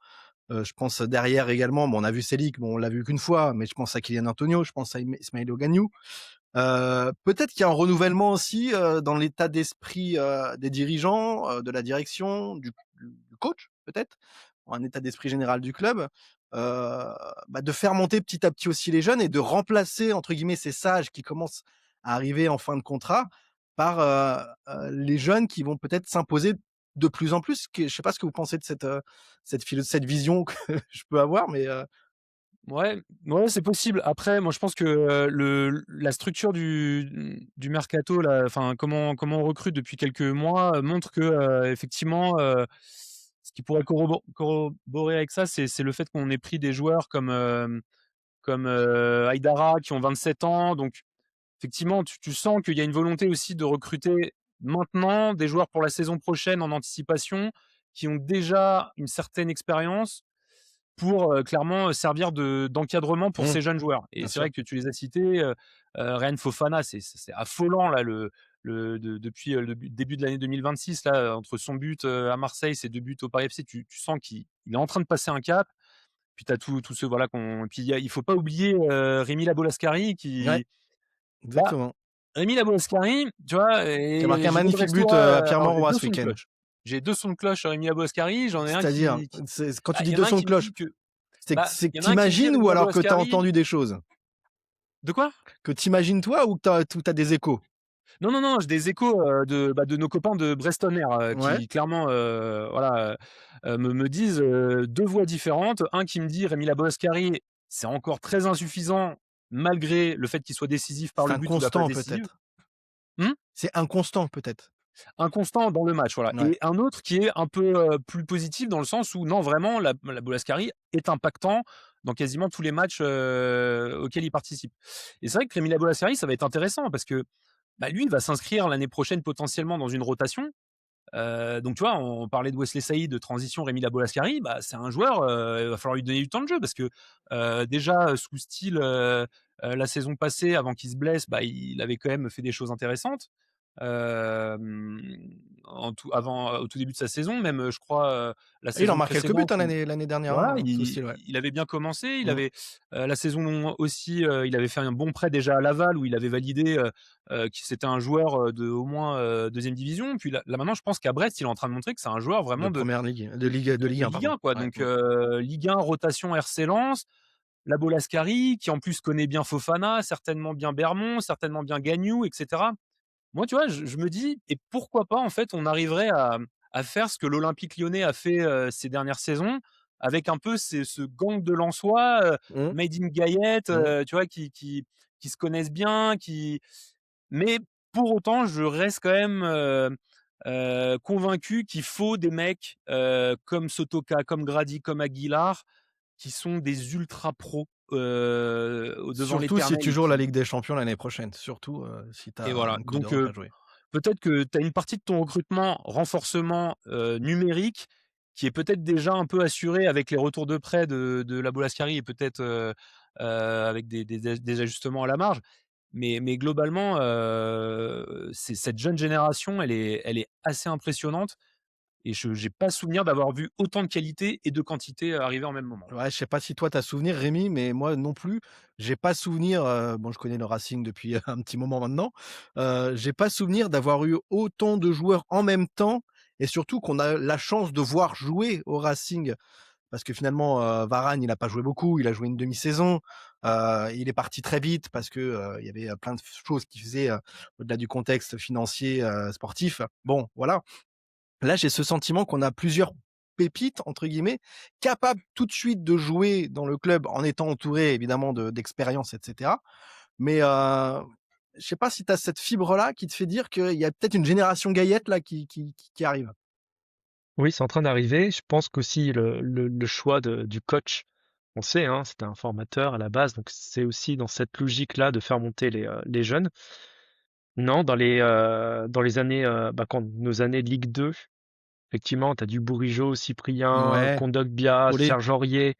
Je pense derrière également, bon, on a vu Selic, bon, on l'a vu qu'une fois, mais je pense à Kylian Antonio, je pense à Ismaël Ogagnou. Peut-être qu'il y a un renouvellement aussi, dans l'état d'esprit, des dirigeants, de la direction, du coach peut-être, un état d'esprit général du club, bah, de faire monter petit à petit aussi les jeunes et de remplacer entre guillemets «ces sages» qui commencent à arriver en fin de contrat par, les jeunes qui vont peut-être s'imposer de plus en plus. Je sais pas ce que vous pensez de cette vision que je peux avoir, mais Ouais, ouais, c'est possible. Après, moi, je pense que, la structure du mercato là, enfin, comment on recrute depuis quelques mois, montre que, effectivement, ce qui pourrait corroborer avec ça, c'est le fait qu'on ait pris des joueurs comme Aïdara qui ont 27 ans. Donc effectivement, tu sens qu'il y a une volonté aussi de recruter maintenant des joueurs pour la saison prochaine en anticipation, qui ont déjà une certaine expérience. pour clairement servir d'encadrement pour Mmh, ces jeunes joueurs. Et bien c'est sûr. vrai que tu les as cités, Ryan Fofana, c'est affolant là, depuis le début de l'année 2026, là, entre son but à Marseille, ses 2 buts au Paris FC, tu sens qu'il est en train de passer un cap. Puis tu as tous ceux voilà puis il faut pas oublier Rémi Labolascari Ouais, bah, exactement. Rémi Labolascari, tu vois? Qui a marqué Et un j'ai des magnifique but, Brestois, à alors Pierre-Mauroy j'ai 2 ce sons de week-end. cloche. J'ai 2 sons de cloche sur Rémi Labolascari, j'en ai un C'est-à-dire? qui C'est quand tu bah, dis il y en 2 a un sons de qui me cloche, dit que c'est que il y en tu a un qui me dit imagines Rémi ou alors que tu as Labolascari entendu des choses? de quoi? Que tu imagines toi ou que tu as des échos? Non, non, non, j'ai des échos, de nos copains de Breston Air, Ouais, qui clairement, voilà, me disent, 2 voix différentes. Un qui me dit: «Rémi Labolascari, c'est encore très insuffisant malgré le fait qu'il soit décisif par c'est le but ou la passe inconstant décisive». peut-être. Mmh? C'est inconstant peut-être. Inconstant dans le match, voilà. Ouais, Et un autre qui est un peu, plus positif dans le sens où non, vraiment la Bolascari est impactant dans quasiment tous les matchs, auxquels il participe. Et c'est vrai que Rémi Labolascari, ça va être intéressant parce que, bah, lui, il va s'inscrire l'année prochaine potentiellement dans une rotation. Donc tu vois, on parlait de Wesley Saïd, de transition, Rémi Labolascari, bah, c'est un joueur, il va falloir lui donner du temps de jeu parce que, déjà, sous style, la saison passée, avant qu'il se blesse, bah, il avait quand même fait des choses intéressantes. Au tout début de sa saison, même, je crois, la il en saison marque quelques buts, précédente hein, où l'année dernière, voilà, hein, sous style, ouais. il avait bien commencé. Il Mmh. avait, la saison aussi, il avait fait un bon prêt déjà à Laval où il avait validé, que c'était un joueur, de au moins, 2e division. Puis là maintenant, je pense qu'à Brest, il est en train de montrer que c'est un joueur De vraiment première ligue, de Ligue de 1 Ligue pardon. 1 quoi. Ouais, Donc, mmh. Ligue 1, rotation RC Lens, Labo Lascari qui en plus connaît bien Fofana, certainement bien Bermond, certainement bien Gagnou et cetera. Moi, tu vois, je me dis et pourquoi pas en fait, on arriverait à faire ce que l'Olympique Lyonnais a fait, ces dernières saisons avec un peu ce gang de Lensois, Mmh, made in Gaillette, mmh. tu vois, qui se connaissent bien, mais pour autant, je reste quand même, convaincu qu'il faut des mecs, comme Sotoka, comme Grady, comme Aguilar, qui sont des ultra pros, devant Surtout si l'éternel tu et joues la qui Ligue des Champions l'année prochaine, surtout, si tu et as voilà. une coupe Donc, d'Europe à jouer. peut-être que tu as une partie de ton recrutement, renforcement, numérique qui est peut-être déjà un peu assurée avec les retours de prêt de Labo Lascari et peut-être, avec des ajustements à la marge. Mais globalement, c'est cette jeune génération, elle est assez impressionnante et je j'ai pas souvenir d'avoir vu autant de qualité et de quantité arriver en même moment. Ouais, je sais pas si toi tu as souvenir Rémi, mais moi non plus. J'ai pas souvenir, bon je connais le Racing depuis un petit moment maintenant, j'ai pas souvenir d'avoir eu autant de joueurs en même temps et surtout qu'on a la chance de voir jouer au Racing. Parce que finalement, Varane, il a pas joué beaucoup, il a joué une demi-saison, il est parti très vite parce que, il y avait, plein de choses qui faisaient, au-delà du contexte financier, sportif. Bon, voilà. Là, j'ai ce sentiment qu'on a plusieurs «pépites» entre guillemets, capables tout de suite de jouer dans le club en étant entourés évidemment d'expérience et cetera. Mais, je sais pas si tu as cette fibre-là qui te fait dire qu'il y a peut-être une génération Gaillette là qui arrive? Oui, c'est en train d'arriver. Je pense qu'aussi le choix du coach, on sait, hein, c'était un formateur à la base, donc c'est aussi dans cette logique-là de faire monter les jeunes. Non, dans les années, bah, quand nos années de Ligue 2, effectivement, tu as du Bourigeaud, Cyprien, Ouais, Kondogbia, Olé. Serge Aurier,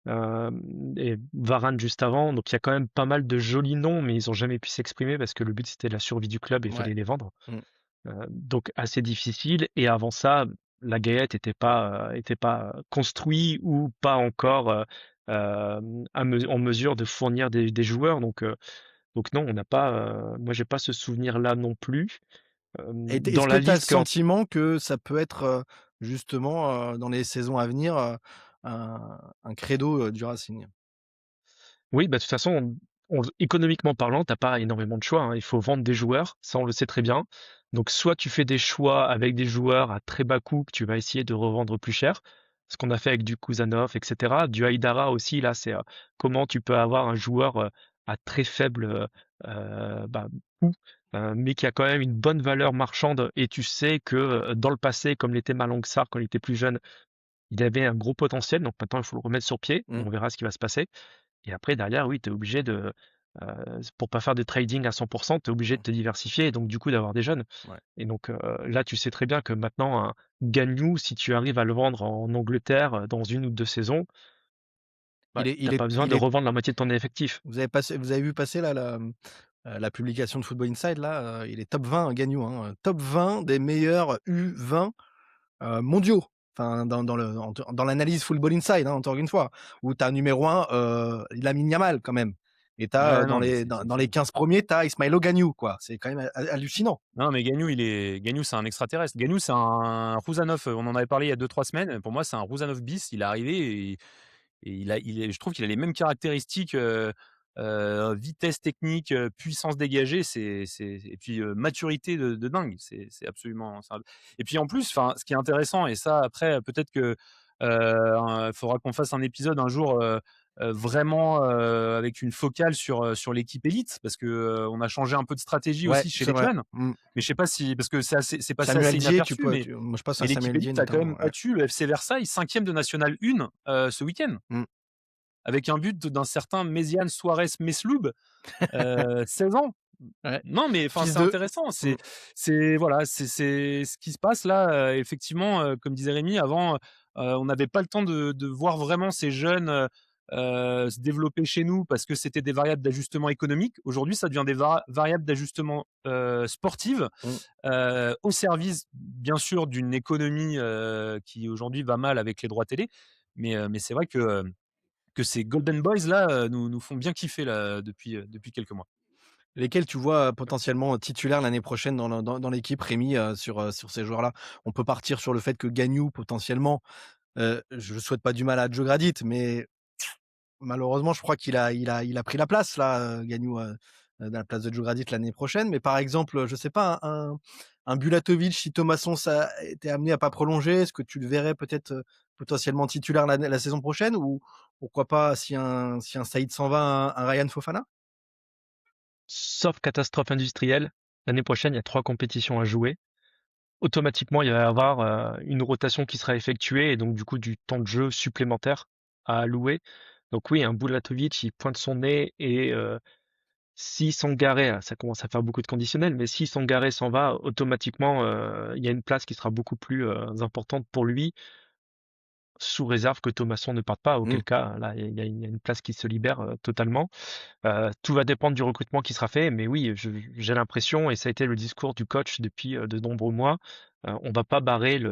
et Varane juste avant. Donc il y a quand même pas mal de jolis noms, mais ils ont jamais pu s'exprimer parce que le but c'était la survie du club et il Ouais. fallait les vendre. Mmh. Donc assez difficile. Et avant ça, la Gaillette était pas construit ou pas encore en mesure de fournir des joueurs. Donc non, on n'a pas. Moi, j'ai pas ce souvenir-là non plus. Est-ce Dans que la tu as le liste, sentiment que ça peut être, justement, dans les saisons à venir, un credo, du Racing? oui, bah, de toute façon, économiquement parlant, t'as pas énormément de choix, hein. Il faut vendre des joueurs, ça on le sait très bien. Donc soit tu fais des choix avec des joueurs à très bas coût que tu vas essayer de revendre plus cher, ce qu'on a fait avec du Kuzanov, etc. Du Haidara aussi, là, c'est comment tu peux avoir un joueur à très faible bah, coût, mais qui a quand même une bonne valeur marchande. Et tu sais que dans le passé, comme l'était Malang Sarr quand il était plus jeune, il avait un gros potentiel. Donc maintenant, il faut le remettre sur pied. Mmh. On verra ce qui va se passer. Et après, derrière, oui, tu es obligé pour pas faire de trading à 100%, tu es obligé de te diversifier et donc du coup d'avoir des jeunes. Ouais. Et donc là, tu sais très bien que maintenant, un Gagnou, si tu arrives à le vendre en Angleterre dans 1 ou 2 saisons, Ouais, Il tu est pas besoin il de est revendre la moitié de ton effectif. vous avez vu passer là la publication de Football Inside là, il est top 20 Gagnou, hein, top 20 des meilleurs U20 mondiaux. Enfin, dans l'analyse Football Inside, hein, encore une fois, où tu as numéro 1, Lamine Yamal quand même. Et tu as Ouais, non, mais c'est dans les exceptionnel. 15 premiers, tu as Ismaïla Gagnou, quoi. C'est quand même hallucinant. Non, mais Gagnou, c'est un extraterrestre. Gagnou, c'est un Rouzanov, on en avait parlé il y a 2 3 semaines. Pour moi, c'est un Rouzanov bis. Il est arrivé et je trouve qu'il a les mêmes caractéristiques, vitesse technique, puissance dégagée, et puis, maturité de dingue. C'est absolument et puis en plus, enfin, ce qui est intéressant et ça après peut-être que, faudra qu'on fasse un épisode un jour, vraiment, avec une focale sur l'équipe élite parce que, on a changé un peu de stratégie Ouais, aussi chez c'est les vrai. jeunes. Mmh. Mais je sais pas si parce que c'est passé assez Samuel Dié, inaperçu, mais moi je pense à l'équipe Samuel Dié élite a quand notamment, même ouais. battu le FC Versailles, 5e de National 1, ce week-end, Mmh. avec un but d'un certain Méziane Suarez Mesloub, 16 ans. Ouais. Non, mais enfin, Fils c'est de intéressant. mmh. C'est voilà, c'est ce qui se passe là. Effectivement, comme disait Rémi, avant, on n'avait pas le temps de voir vraiment ces jeunes se développer chez nous parce que c'était des variables d'ajustement économique. Aujourd'hui, ça devient des variables d'ajustement sportive Mmh. au service, bien sûr, d'une économie qui aujourd'hui va mal avec les droits télé. Mais c'est vrai que ces Golden Boys là nous font bien kiffer là depuis quelques mois. Lesquels tu vois, potentiellement titulaires l'année prochaine dans l'équipe, Rémi, sur ces joueurs-là? On peut partir sur le fait que Gagnou potentiellement, je souhaite pas du mal à Djou Gradit, mais malheureusement, je crois qu'il a pris la place là, Gagnou, dans la place de Djou Gradit l'année prochaine. Mais par exemple, je sais pas, un Bulatovic, si Thomasson ça était amené à pas prolonger, est-ce que tu le verrais peut-être, potentiellement titulaire la saison prochaine? Ou pourquoi pas si un Saïd s'en va, un Ryan Fofana? Sauf catastrophe industrielle, l'année prochaine, il y a 3 compétitions à jouer. Automatiquement, il va y avoir, une rotation qui sera effectuée et donc du coup du temps de jeu supplémentaire à allouer. Donc oui, un Bulatovic, il pointe son nez et si Sangaré, ça commence à faire beaucoup de conditionnels, mais si Sangaré s'en va, automatiquement, il y a une place qui sera beaucoup plus, importante pour lui, sous réserve que Thomasson ne parte pas, Mmh. auquel cas, là, il y a une place qui se libère, totalement. Tout va dépendre du recrutement qui sera fait, mais oui, j'ai l'impression, et ça a été le discours du coach depuis de nombreux mois, on va pas barrer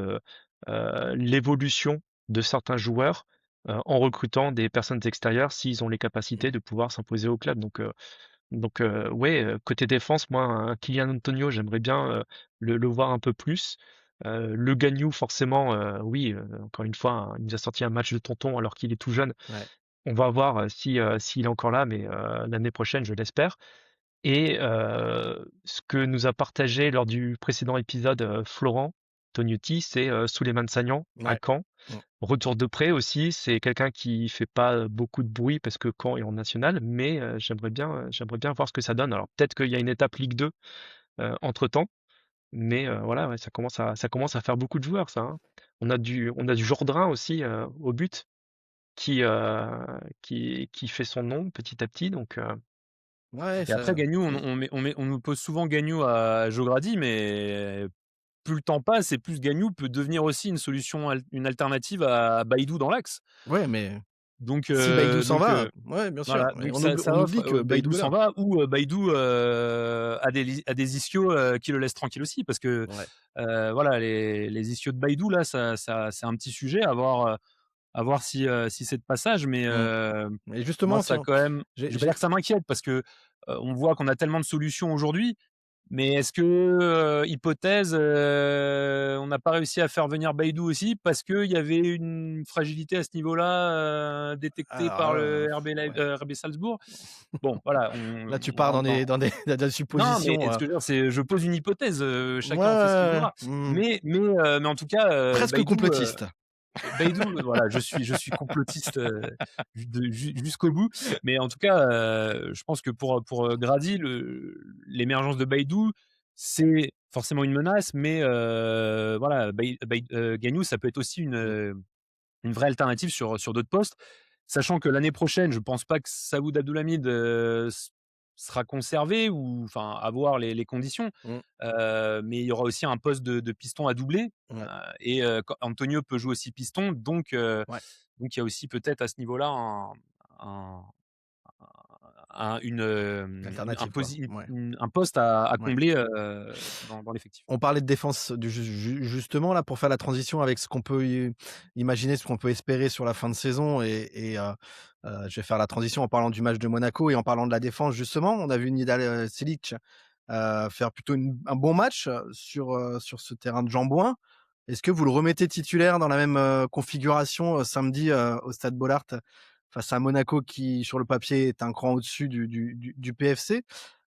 l'évolution de certains joueurs en recrutant des personnes extérieures s'ils ont les capacités de pouvoir s'imposer au club. Donc, ouais, côté défense, moi, un Kylian Antonio, j'aimerais bien le voir un peu plus. Le Gagnou, forcément, oui, encore une fois, hein, il nous a sorti un match de tonton alors qu'il est tout jeune. Ouais. On va voir s'il est encore là, mais l'année prochaine, je l'espère. Et ce que nous a partagé lors du précédent épisode Florent Tognuti, c'est Souleymane Sagnan à Ouais. Caen. Mmh. Retour de près aussi, c'est quelqu'un qui fait pas beaucoup de bruit parce que Caen est en national, mais j'aimerais bien voir ce que ça donne. Alors peut-être qu'il y a une étape Ligue 2 entre-temps, mais voilà, ouais, ça commence à faire beaucoup de joueurs, ça, hein. On a du Jourdain aussi au but qui, heu, qui fait son nom petit à petit, donc Ouais, Et après ça Gagnou, mmh. on nous pose souvent Gagnou à Jogradi, mais plus le temps passe et plus Gagnou peut devenir aussi une alternative à Baïdou dans l'axe. Ouais, mais Donc si heu, Baïdou s'en donc va, heu, ouais, bien sûr, voilà, mais donc ça on offre, oublie que Baïdou Baïdou est s'en là. va ou Baïdou, a des ischios, qui le laissent tranquille aussi parce que, Ouais. voilà les ischios de Baïdou là, ça c'est un petit sujet à voir si c'est de passage, mais Mmh. Et moi justement, ça tiens, quand même je vais pas j'ai dire que ça m'inquiète parce que, on voit qu'on a tellement de solutions aujourd'hui, mais est-ce que, hypothèse, on n'a pas réussi à faire venir Baïdou aussi parce qu'il y avait une fragilité à ce niveau-là, détectée alors par là, le ouais. RB Salzbourg? Bon, voilà, Là, tu on pars rentre dans dans des dans des non, mais suppositions, ce que je veux dire, c'est je pose une hypothèse, ouais, chacun en fait ce qu'il ouais, voudra. ouais. Mmh. Mais en tout cas, Presque Baïdou, complotiste. Baïdou, voilà, je suis complotiste, jusqu'au bout. Mais en tout cas, je pense que pour Grady, l'émergence de Baïdou, c'est forcément une menace, mais voilà, Gagnou, ça peut être aussi Mmh. une vraie alternative sur d'autres postes. Sachant que l'année prochaine, je pense pas que Saoud Abdoulhamid, sera conservé ou enfin, à voir les conditions. Mmh. Mais il y aura aussi un poste de piston à doubler, Ouais, et Antonio peut jouer aussi piston, donc ouais. Donc il y a aussi peut-être à ce niveau-là un, un, Alternative, quoi. Ouais. un poste à Ouais. combler dans l'effectif. On parlait de défense justement là pour faire la transition avec ce qu'on peut imaginer, ce qu'on peut espérer sur la fin de saison je vais faire la transition en parlant du match de Monaco et en parlant de la défense justement. On a vu Nidal Selic faire plutôt un bon match sur ce terrain de Jambouin. Est-ce que vous le remettez titulaire dans la même configuration samedi au Stade Bollaert face à Monaco qui sur le papier est un cran au-dessus du PFC?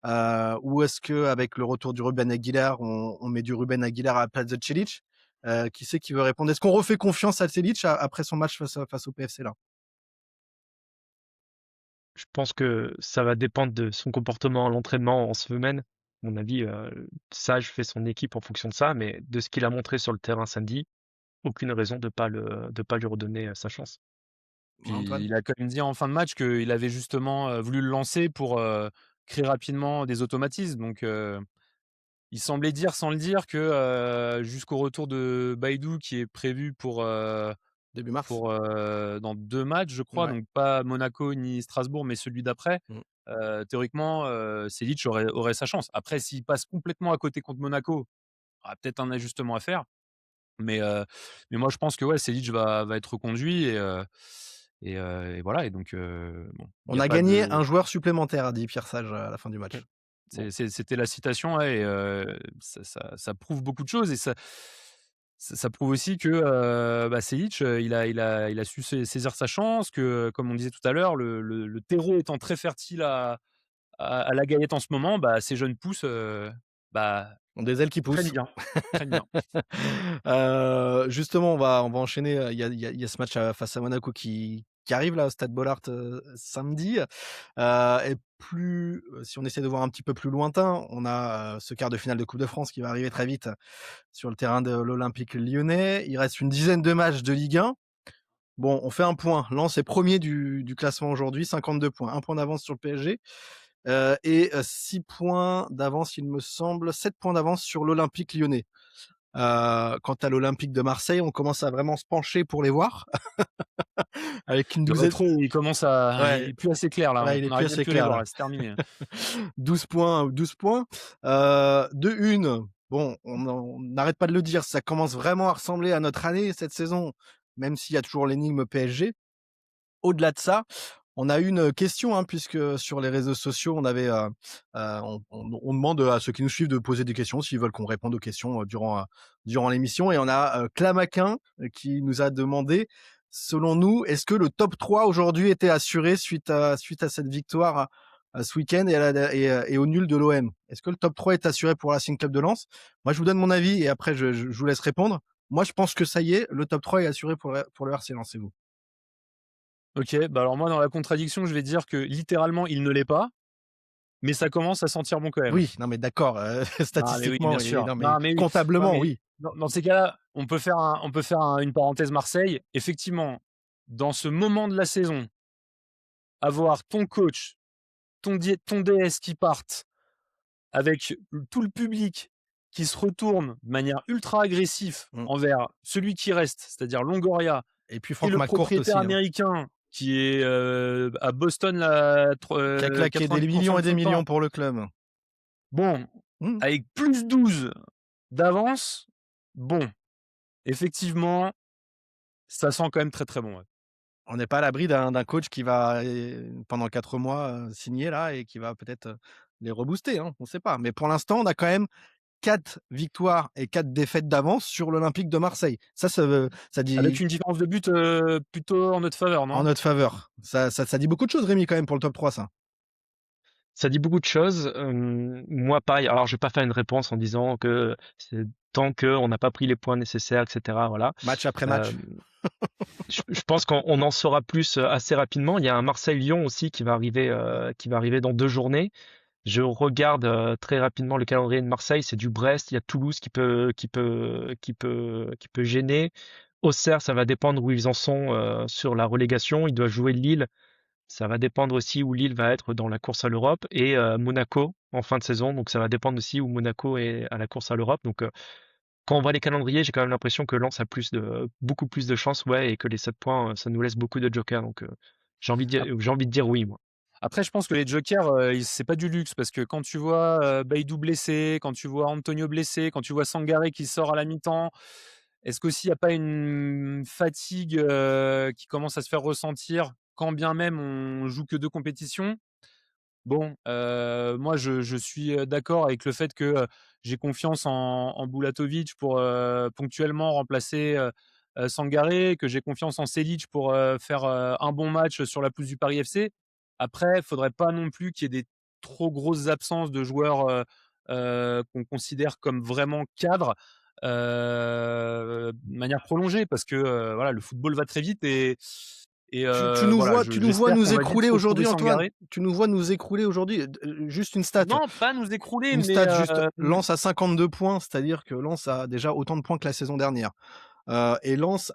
Ou est-ce qu'avec le retour du Ruben Aguilar, on met du Ruben Aguilar à la place de Cilic? Qui c'est qui veut répondre? Est-ce qu'on refait confiance à Cilic après son match face au PFC là? Je pense que ça va dépendre de son comportement à l'entraînement en semaine. À mon avis, Sage fait son équipe en fonction de ça, mais de ce qu'il a montré sur le terrain samedi, aucune raison de pas lui redonner sa chance. Puis Antoine? il a quand même dit en fin de match qu'il avait justement voulu le lancer pour créer rapidement des automatismes. Donc il semblait dire sans le dire que jusqu'au retour de Baidou qui est prévu Début mars? dans 2 matchs, je crois, Ouais. donc pas Monaco ni Strasbourg, mais celui d'après, Mmh. théoriquement, Selic aurait sa chance. Après, s'il passe complètement à côté contre Monaco, il y aura peut-être un ajustement à faire. Mais moi, je pense que ouais, Selic va être reconduit et voilà. Et donc, bon, il y On a a pas gagné de. un joueur supplémentaire, a dit Pierre Sage à la fin du match. Bon. C'était la citation, ouais, et ça prouve beaucoup de choses et ça prouve aussi que Selic, il a su saisir sa chance, que, comme on disait tout à l'heure, le terreau étant très fertile à la Gaillette en ce moment, ces jeunes pousses bah, Ont des ailes qui prennent poussent. bien, prennent bien. Justement, on va enchaîner. Il y a ce match face à Monaco qui arrive là au Stade Bollaert samedi. Et si on essaie de voir un petit peu plus lointain, on a ce quart de finale de Coupe de France qui va arriver très vite sur le terrain de l'Olympique Lyonnais. Il reste une dizaine de matchs de Ligue 1. Bon, on fait un point. Lens est premier du classement aujourd'hui, 52 points, un point d'avance sur le PSG. Et 6 points d'avance, il me semble, 7 points d'avance sur l'Olympique Lyonnais. Quant à l'Olympique de Marseille, on commence à vraiment se pencher pour les voir avec une Le douzaine. rétro, il commence il Ouais, est plus assez clair là, ouais, il est on plus arrive même assez plus à les clair voir là. là, c'est terminé. 12 points, 12 points. De une, bon, on n'arrête pas de le dire, ça commence vraiment à ressembler à notre année cette saison, même s'il y a toujours l'énigme PSG. Au-delà de ça, on a une question, hein, puisque sur les réseaux sociaux, on demande à ceux qui nous suivent de poser des questions, s'ils veulent qu'on réponde aux questions durant l'émission. Et on a Clamaquin qui nous a demandé, selon nous, est-ce que le top 3 aujourd'hui était assuré suite à cette victoire ce week-end et au nul de l'OM? Est-ce que le top 3 est assuré pour Racing Club de Lens? Moi, je vous donne mon avis et après, je vous laisse répondre. Moi, je pense que ça y est, le top 3 est assuré pour le RC Lens, c'est vous. OK, alors moi dans la contradiction, je vais dire que littéralement il ne l'est pas, mais ça commence à sentir bon quand même. Oui, non mais d'accord, Ah mais oui, statistiquement bien et sûr. non mais Non mais oui, non comptablement, mais oui. dans ces cas-là, on peut faire une parenthèse Marseille. Effectivement, dans ce moment de la saison, avoir ton coach, ton DS qui partent avec tout le public qui se retourne de manière ultra agressif Mmh. envers celui qui reste, c'est-à-dire Longoria, Et puis et Franck le McCourt propriétaire aussi, hein, américain qui est à Boston là, qui a claqué des 90% millions et de des son millions temps. pour le club. Bon, Mmh. avec plus 12 d'avance, bon, effectivement, ça sent quand même très très bon. Ouais. On n'est pas à l'abri d'un coach qui va, pendant 4 mois, signer là et qui va peut-être, les rebooster, hein, on ne sait pas. Mais pour l'instant, on a quand même 4 victoires et 4 défaites d'avance sur l'Olympique de Marseille. Ça Avec dit une différence de but plutôt en notre faveur, en non? notre faveur. Ça dit beaucoup de choses, Rémi, quand même, pour le top 3, ça. Ça dit beaucoup de choses. Moi, pareil. Alors, je vais pas faire une réponse en disant que c'est tant qu'on n'a pas pris les points nécessaires, etc. Voilà. Match après Euh, match. je pense qu'on en saura plus assez rapidement. Il y a un Marseille-Lyon aussi qui va arriver dans 2 journées. Je regarde très rapidement le calendrier de Marseille. C'est du Brest. Il y a Toulouse qui peut gêner. Auxerre, ça va dépendre où ils en sont sur la relégation. Ils doivent jouer Lille. Ça va dépendre aussi où Lille va être dans la course à l'Europe et Monaco en fin de saison. Donc ça va dépendre aussi où Monaco est à la course à l'Europe. Donc quand on voit les calendriers, j'ai quand même l'impression que Lens a beaucoup plus de chances, ouais, et que les 7 points, ça nous laisse beaucoup de jokers. Donc, j'ai envie de dire oui, moi. Après, je pense que les jokers, c'est pas du luxe parce que quand tu vois Baidoo blessé, quand tu vois Antonio blessé, quand tu vois Sangaré qui sort à la mi-temps, est-ce qu'aussi il n'y a pas une fatigue qui commence à se faire ressentir quand bien même on joue que 2 compétitions? Bon, moi je suis d'accord avec le fait que j'ai confiance en Bulatovic pour ponctuellement remplacer Sangaré, que j'ai confiance en Selic pour faire un bon match sur la pelouse du Paris FC. Après, il faudrait pas non plus qu'il y ait des trop grosses absences de joueurs qu'on considère comme vraiment cadres de manière prolongée, parce que voilà, le football va très vite et voilà, Tu nous vois j'espère qu'on nous va vite écrouler retrouver aujourd'hui, Antoine. Sangaré. Tu nous vois nous écrouler aujourd'hui. Juste une stat. Non, pas nous écrouler, Une mais stat juste. Lens a 52 points, c'est-à-dire que Lens a déjà autant de points que la saison dernière. Et Lens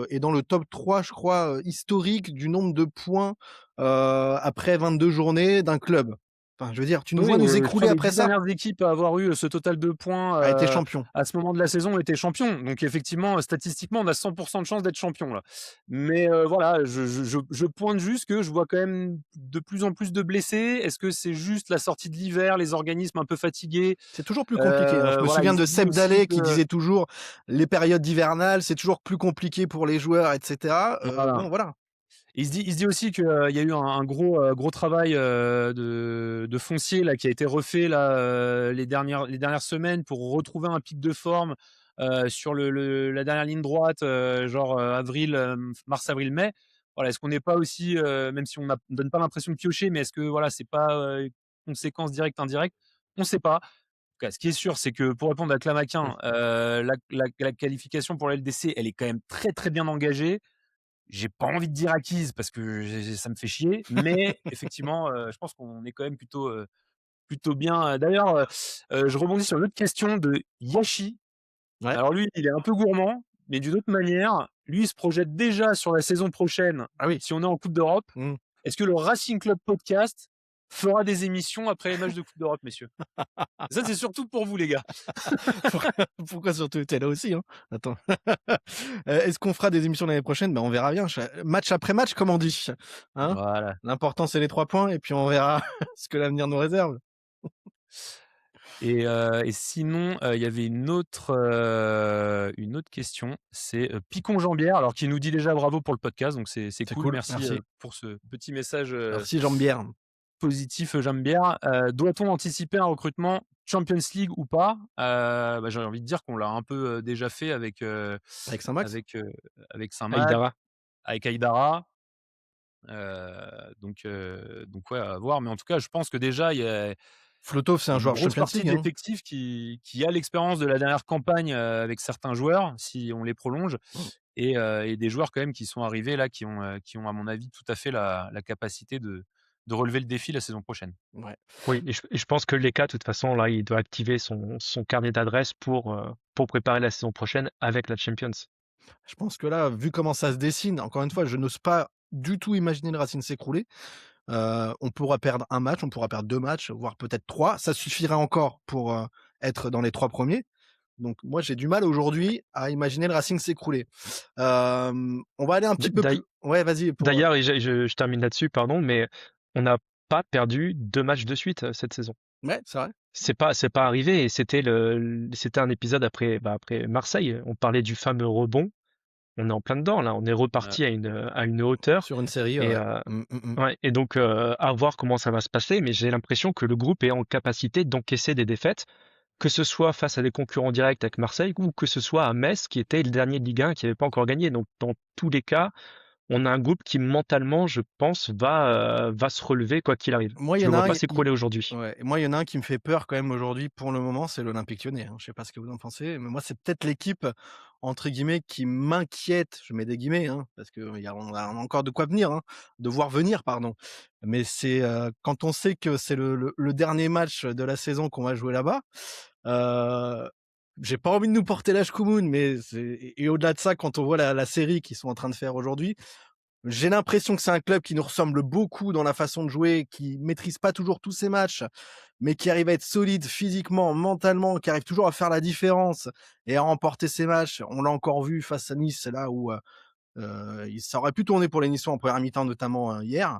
est dans le top 3, je crois, historique du nombre de points après 22 journées d'un club. Enfin, je veux dire, tu nous oui, vois nous je écrouler crois les après 10 ça, dernières équipes à avoir eu ce total de points a été champion. à ce moment de la saison étaient champions. Donc effectivement, statistiquement, on a 100 de chance d'être champion là. Mais voilà, je pointe juste que je vois quand même de plus en plus de blessés. Est-ce que c'est juste la sortie de l'hiver, les organismes un peu fatigués? C'est toujours plus compliqué, hein. Je me Voilà, souviens il de se dit Seb aussi Dallet qui que disait toujours les périodes hivernales, c'est toujours plus compliqué pour les joueurs, etc. voilà. Bon, voilà. Il se dit aussi qu'il y a eu un gros travail de foncier là, qui a été refait là, les dernières semaines pour retrouver un pic de forme sur la dernière ligne droite, genre avril, mars-avril-mai. Voilà, est-ce qu'on n'est pas aussi, même si on ne donne pas l'impression de piocher, mais est-ce que voilà, c'est pas conséquence directe, indirecte? On ne sait pas. En tout cas, ce qui est sûr, c'est que pour répondre à Clamaquin, la qualification pour la LDC, elle est quand même très très bien engagée. J'ai pas envie de dire acquise parce que ça me fait chier, mais effectivement, je pense qu'on est quand même plutôt bien. D'ailleurs, je rebondis sur une autre question de Yashi. Ouais. Alors lui, il est un peu gourmand, mais d'une autre manière, lui, il se projette déjà sur la saison prochaine, Ah oui. si on est en Coupe d'Europe. Mmh. Est-ce que le Racing Club Podcast fera des émissions après les matchs de Coupe d'Europe, messieurs? Ça, c'est surtout pour vous, les gars. Pourquoi surtout? Tu là aussi, hein? Attends. Est-ce qu'on fera des émissions l'année prochaine? Ben, on verra bien. Match après match, comme on dit, hein? Voilà. L'important, c'est les 3 points et puis on verra ce que l'avenir nous réserve. Et sinon, il y avait une autre question, c'est Picon Jambière, alors qui nous dit déjà bravo pour le podcast, donc c'est C'est cool. cool, Merci, merci. pour ce petit message Merci Jean-Bière. positif, Jambière. Doit-on anticiper un recrutement Champions League ou pas? Bah, j'ai envie de dire qu'on l'a un peu déjà fait Avec Saint-Max? avec Saint-Max, Aïdara. avec Aïdara. Donc ouais, à voir. Mais en tout cas, je pense que déjà, il y a Flotov, c'est un une joueur grosse Champions partie League, de hein? l'effectif qui a l'expérience de la dernière campagne avec certains joueurs, si on les prolonge, Mmh. et des joueurs quand même qui sont arrivés là, qui ont à mon avis tout à fait la capacité de relever le défi la saison prochaine. Ouais. Oui, et je pense que Leka, de toute façon, là, il doit activer son carnet d'adresses pour préparer la saison prochaine avec la Champions. Je pense que là, vu comment ça se dessine, encore une fois, je n'ose pas du tout imaginer le Racing s'écrouler. On pourra perdre un match, on pourra perdre 2 matchs, voire peut-être 3. Ça suffira encore pour être dans les 3 premiers. Donc moi, j'ai du mal aujourd'hui à imaginer le Racing s'écrouler. On va aller un petit peu plus. Ouais, vas-y. D'ailleurs, et je termine là-dessus, pardon, mais on n'a pas perdu 2 matchs de suite cette saison. Ouais, c'est vrai. C'est pas arrivé, et c'était un épisode après Marseille. On parlait du fameux rebond. On est en plein dedans là. On est reparti à une hauteur. Sur une série. Et, ouais, et donc, à voir comment ça va se passer, mais j'ai l'impression que le groupe est en capacité d'encaisser des défaites, que ce soit face à des concurrents directs avec Marseille ou que ce soit à Metz, qui était le dernier de Ligue 1, qui n'avait pas encore gagné. Donc, dans tous les cas, on a un groupe qui mentalement, je pense, va se relever quoi qu'il arrive. Moi, il y Je en le a vois un, pas s'écrouler aujourd'hui. ouais, et moi, il y en a un qui me fait peur quand même aujourd'hui pour le moment, c'est l'Olympique Lyonnais, hein. Je sais pas ce que vous en pensez, mais moi, c'est peut-être l'équipe entre guillemets qui m'inquiète. Je mets des guillemets, hein, parce que on a encore de quoi venir, hein, de voir venir, pardon. Mais c'est quand on sait que c'est le dernier match de la saison qu'on va jouer là-bas. J'ai pas envie de nous porter la choucroune, mais et au-delà de ça, quand on voit la série qu'ils sont en train de faire aujourd'hui, J'ai l'impression que c'est un club qui nous ressemble beaucoup dans la façon de jouer, qui maîtrise pas toujours tous ses matchs, mais qui arrive à être solide physiquement, mentalement, qui arrive toujours à faire la différence et à remporter ses matchs. On l'a encore vu face à Nice, là où ça aurait pu tourner pour les Niçois en première mi-temps, notamment hier.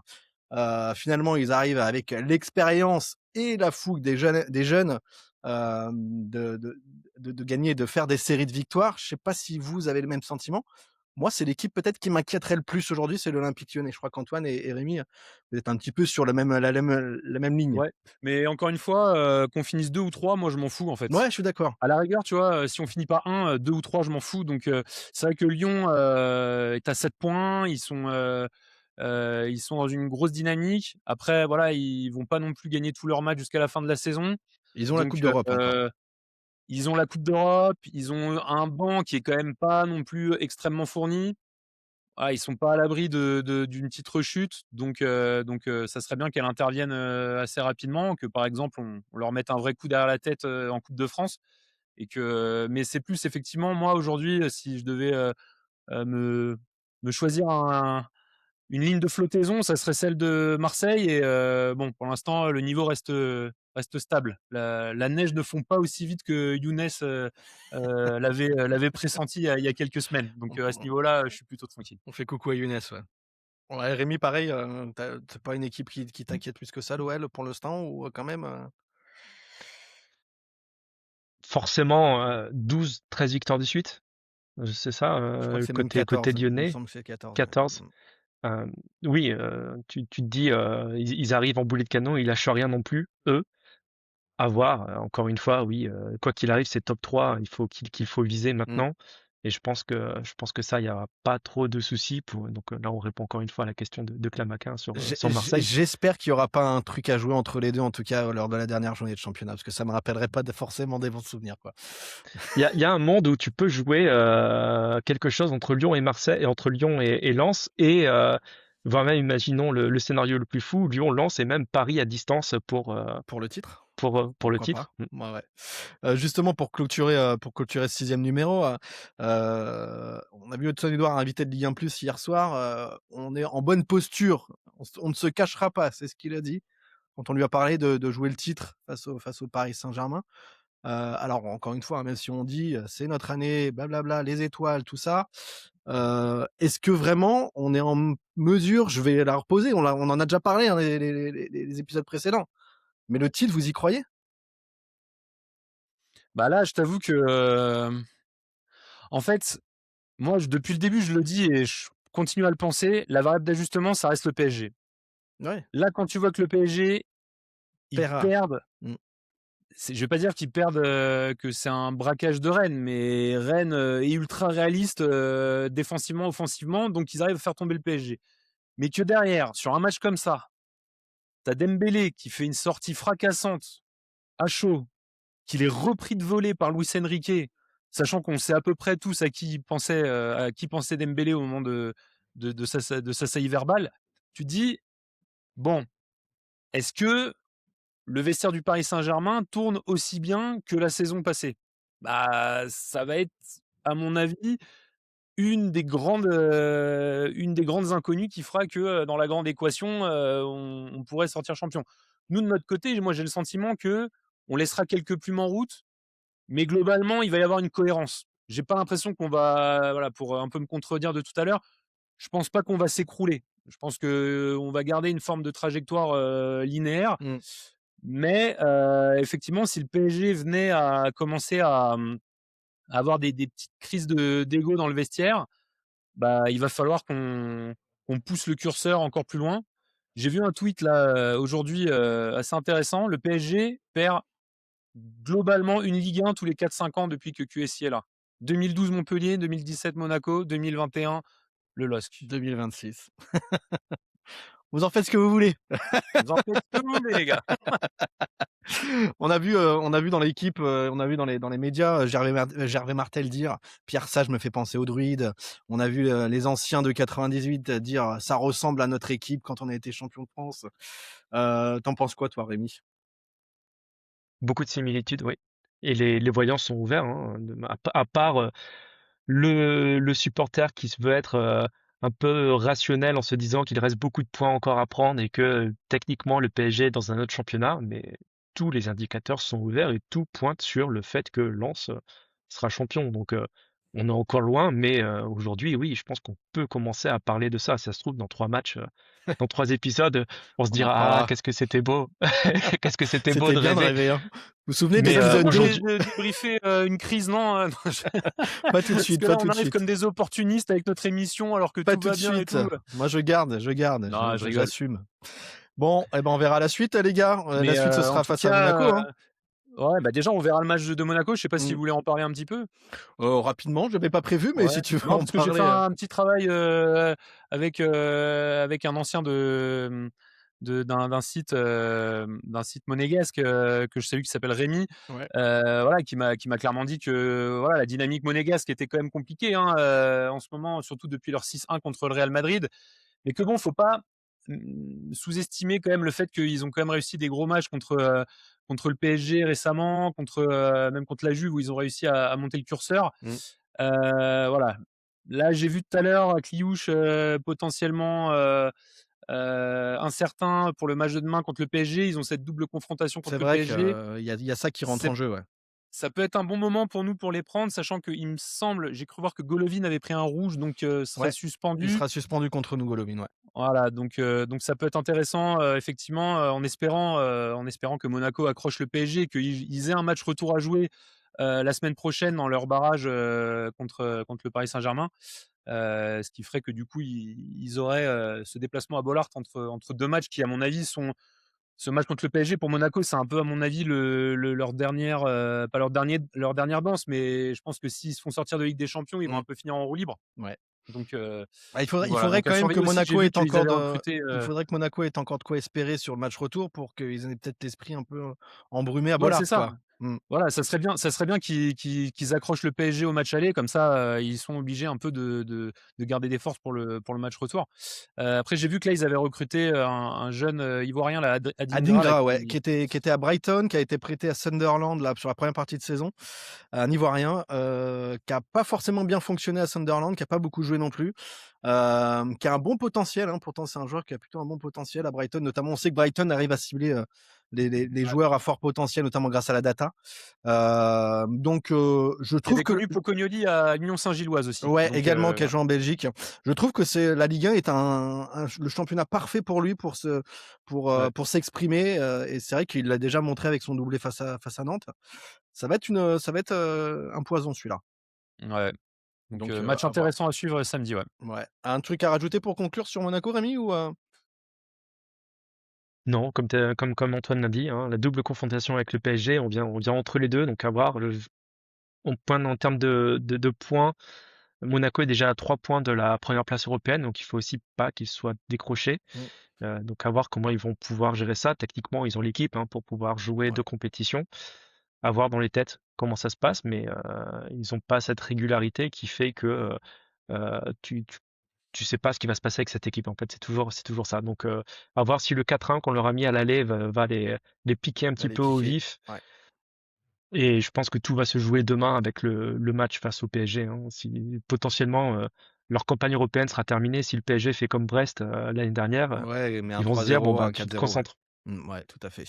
Finalement, ils arrivent avec l'expérience et la fougue des jeunes de gagner, de faire des séries de victoires. Je sais pas si vous avez le même sentiment. Moi, c'est l'équipe peut-être qui m'inquiéterait le plus aujourd'hui, c'est l'Olympique Lyonnais. Je crois qu'Antoine et Rémi, vous êtes un petit peu sur la même ligne. Ouais, mais encore une fois, qu'on finisse 2 ou 3, moi je m'en fous en Ouais, fait. je suis d'accord. À la rigueur, tu vois, si on finit pas 1, 2 ou 3, je m'en fous. Donc c'est vrai que Lyon est à 7 points, ils sont dans une grosse dynamique. Après voilà, ils vont pas non plus gagner tous leurs matchs jusqu'à la fin de la saison. Ils ont la Coupe Donc d'Europe encore. ils ont la coupe d'Europe, ils ont un banc qui est quand même pas non plus extrêmement fourni. Ah, ils sont pas à l'abri d'une petite rechute, donc ça serait bien qu'elle intervienne, assez rapidement, que par exemple on leur mette un vrai coup derrière la tête, en coupe de France et que mais c'est plus effectivement moi aujourd'hui, si je devais, me choisir une ligne de flottaison, ça serait celle de Marseille et bon pour l'instant le niveau reste stable. La neige ne fond pas aussi vite que Younes, l'avait pressenti il y a quelques semaines, donc On à ce niveau-là, je suis plutôt tranquille. on fait coucou à Younes, ouais. Ouais, Rémi, pareil, c'est pas une équipe qui t'inquiète plus que ça, l'OL, pour l'instant, ou quand même Forcément, 12-13 victoires de suite, c'est ça, je crois que c'est même côté 14. Il me lyonnais, semble que c'est 14, ouais. 14. Oui, tu te dis, ils arrivent en boulet de canon, ils lâchent rien non plus, eux. À voir, encore une fois, oui, quoi qu'il arrive, c'est top 3, qu'il faut viser Mmh. maintenant et je pense que ça, il y aura pas trop de soucis pour donc là, on répond encore une fois à la question de Clamaquin sur Marseille. J'espère qu'il y aura pas un truc à jouer entre les 2, en tout cas, lors de la dernière journée de championnat, parce que ça me rappellerait pas forcément des bons souvenirs, quoi. Il y a un monde où tu peux jouer, quelque chose entre Lyon et Marseille et entre Lyon et Lens et voire même imaginons le scénario le plus fou, Lyon, Lens et même Paris à distance Pour le titre? pour le Pourquoi pas? titre. Mmh. Ouais, ouais. Justement pour clôturer ce 6e numéro, on a vu Hudson-Edouard invité de Ligue 1+ hier soir, on est en bonne posture, on ne se cachera pas, c'est ce qu'il a dit, quand on lui a parlé de jouer le titre face au Paris Saint-Germain. Alors encore une fois, hein, même si on dit, c'est notre année, blablabla, les étoiles, tout ça, est-ce que vraiment on est en mesure, je vais la reposer, on en a déjà parlé, hein, les épisodes précédents, mais le titre, vous y croyez? Bah là, je t'avoue que, en fait, moi, depuis le début, je le dis et je continue à le penser, la variable d'ajustement, ça reste le PSG. Ouais, Là, quand tu vois que le PSG, ils Perra. perdent, Mmh. je vais pas dire qu'ils perdent, que c'est un braquage de Rennes, mais Rennes, est ultra réaliste, défensivement, offensivement, donc ils arrivent à faire tomber le PSG. Mais que derrière, sur un match comme ça, tu as Dembélé qui fait une sortie fracassante, à chaud, qu'il est repris de volée par Luis Enrique, sachant qu'on sait à peu près tous à qui pensait Dembélé au moment de sa saillie verbale. Tu te dis: «Bon, est-ce que le vestiaire du Paris Saint-Germain tourne aussi bien que la saison passée?» Bah, ça va être, à mon avis, une des grandes inconnues qui fera que, dans la grande équation, on pourrait sortir champion. Nous, de notre côté, moi, j'ai le sentiment qu'on laissera quelques plumes en route, mais globalement, il va y avoir une cohérence. J'ai pas l'impression qu'on va, voilà, pour un peu me contredire de tout à l'heure, je pense pas qu'on va s'écrouler. Je pense qu'on va garder une forme de trajectoire, linéaire, Mmh. mais effectivement, si le PSG venait à commencer à avoir des petites crises d'ego dans le vestiaire, bah, il va falloir qu'on pousse le curseur encore plus loin. J'ai vu un tweet là, aujourd'hui, assez intéressant. Le PSG perd globalement une Ligue 1 tous les 4-5 ans depuis que QSI est là. 2012 Montpellier, 2017 Monaco, 2021 le LOSC. 2026. Vous en faites ce que vous voulez. Vous en faites ce que vous voulez les gars. On a vu dans l'équipe, on a vu dans les médias, Gervais Martel dire: «Pierre Sage me fait penser aux Druides». On a vu, les anciens de 98 dire: «Ça ressemble à notre équipe quand on a été champion de France». Tu penses quoi toi, Rémi? Beaucoup de similitudes, oui et les voyants sont ouverts, hein, à part, le supporter qui se veut être, un peu rationnel en se disant qu'il reste beaucoup de points encore à prendre et que techniquement le PSG est dans un autre championnat, mais tous les indicateurs sont ouverts et tout pointe sur le fait que Lens sera champion. Donc on est encore loin, mais aujourd'hui, oui, je pense qu'on peut commencer à parler de ça. Ça se trouve, dans 3 matchs, dans 3 épisodes, on se On en dira, ah, reparlera. qu'est-ce que c'était beau, qu'est-ce que c'était beau C'était de bien de rêver. rêver, hein. Vous vous souvenez de Mais l'épisode Moi, 2? j'ai débriefé une crise, non, non, Pas tout de parce suite, que pas là, tout on de arrive suite. comme des opportunistes avec notre émission alors que Pas tout tout va de bien et suite. tout. Moi, je garde, Non, je rigole. j'assume. Bon, eh ben, on verra la suite, les gars. La Mais suite, ce en sera tout face à Monaco, cas, hein. ouais, bah déjà, on verra le match de Monaco. Je sais pas si Mm. vous voulez en parler un petit peu. Rapidement, je n'avais pas prévu, mais Ouais. si tu veux Non, en parce que j'ai fait parler. un petit travail avec un ancien d'un site monégasque que je salue qui s'appelle Rémi. Ouais. Voilà, qui m'a clairement dit que voilà, la dynamique monégasque était quand même compliquée hein, en ce moment, surtout depuis leur 6-1 contre le Real Madrid. Mais que bon, faut pas sous-estimer quand même le fait qu'ils ont quand même réussi des gros matchs contre le PSG récemment, même contre la Juve où ils ont réussi à monter le curseur. Mm. Voilà. Là, j'ai vu tout à l'heure Kliouche potentiellement incertain pour le match de demain contre le PSG. Ils ont cette double confrontation C'est contre le vrai PSG. qu'il y a ça qui rentre C'est en jeu, ouais. Ça peut être un bon moment pour nous pour les prendre, sachant qu'il me semble, j'ai cru voir que Golovin avait pris un rouge, donc serait Ouais. Il suspendu. sera suspendu contre nous, Golovin, ouais. Voilà, donc ça peut être intéressant, effectivement, en espérant que Monaco accroche le PSG, qu'ils aient un match retour à jouer la semaine prochaine dans leur barrage contre le Paris Saint-Germain. Ce qui ferait que du coup, ils auraient ce déplacement à Bollaert entre deux matchs qui, à mon avis, sont. Ce match contre le PSG pour Monaco, c'est un peu, à mon avis, leur dernière, pas leur dernière danse, mais je pense que s'ils se font sortir de Ligue des Champions, ils vont Mm. un peu finir en roue libre. Ouais. Donc, Il voilà. faudrait Donc à quand même que surveiller aussi. J'ai Monaco vu ait qu'ils encore avaient recruté. il faudrait que Monaco ait encore de quoi espérer sur le match retour pour qu'ils aient peut-être l'esprit un peu embrumé à Ouais, Bollaert, c'est ça. quoi. Mm. Voilà, ça serait bien qu'ils accrochent le PSG au match aller, comme ça, ils sont obligés un peu de garder des forces pour le match retour. Après, j'ai vu que là, ils avaient recruté un jeune Ivoirien, là, Adingra, là, Adingra, ouais, qui était à Brighton, qui a été prêté à Sunderland là, sur la première partie de saison. Un Ivoirien qui a pas forcément bien fonctionné à Sunderland, qui a pas beaucoup joué non plus, qui a un bon potentiel. Hein, pourtant, c'est un joueur qui a plutôt un bon potentiel à Brighton. Notamment, on sait que Brighton arrive à cibler les joueurs à fort potentiel, notamment grâce à la data. Donc, je Il trouve avait que connu Pocognoli à Union Saint-Gilloise aussi. ouais, Donc, également, qui a voilà. joué en Belgique. Je trouve que la Ligue 1 est le championnat parfait pour lui pour Ouais. s'exprimer. Et c'est vrai qu'il l'a déjà montré avec son doublé face à Nantes. Ça va être un poison celui-là. Ouais. Donc, Donc, match à voir. intéressant à suivre samedi, ouais. Ouais. Un truc à rajouter pour conclure sur Monaco, Rémi, ou Non, comme Antoine l'a dit, hein, la double confrontation avec le PSG, on vient entre les deux, donc à voir. On pointe en termes de points. Monaco est déjà à 3 points de la première place européenne, donc il faut aussi pas qu'il soit décroché. Donc à voir comment ils vont pouvoir gérer ça. Techniquement, ils ont l'équipe hein, pour pouvoir jouer Ouais. 2 compétitions. À voir dans les têtes comment ça se passe, mais ils n'ont pas cette régularité qui fait que tu sais pas ce qui va se passer avec cette équipe. En fait, c'est toujours ça. Donc à voir si le 4-1 qu'on leur a mis à l'aller va les piquer un petit les peu au piquer. vif. Ouais. Et je pense que tout va se jouer demain avec le match face au PSG. Hein. Si potentiellement leur campagne européenne sera terminée, si le PSG fait comme Brest l'année dernière, Ouais, mais un ils vont se dire 3-0, bon bah un tu te 4-0. concentres. Ouais, tout à fait.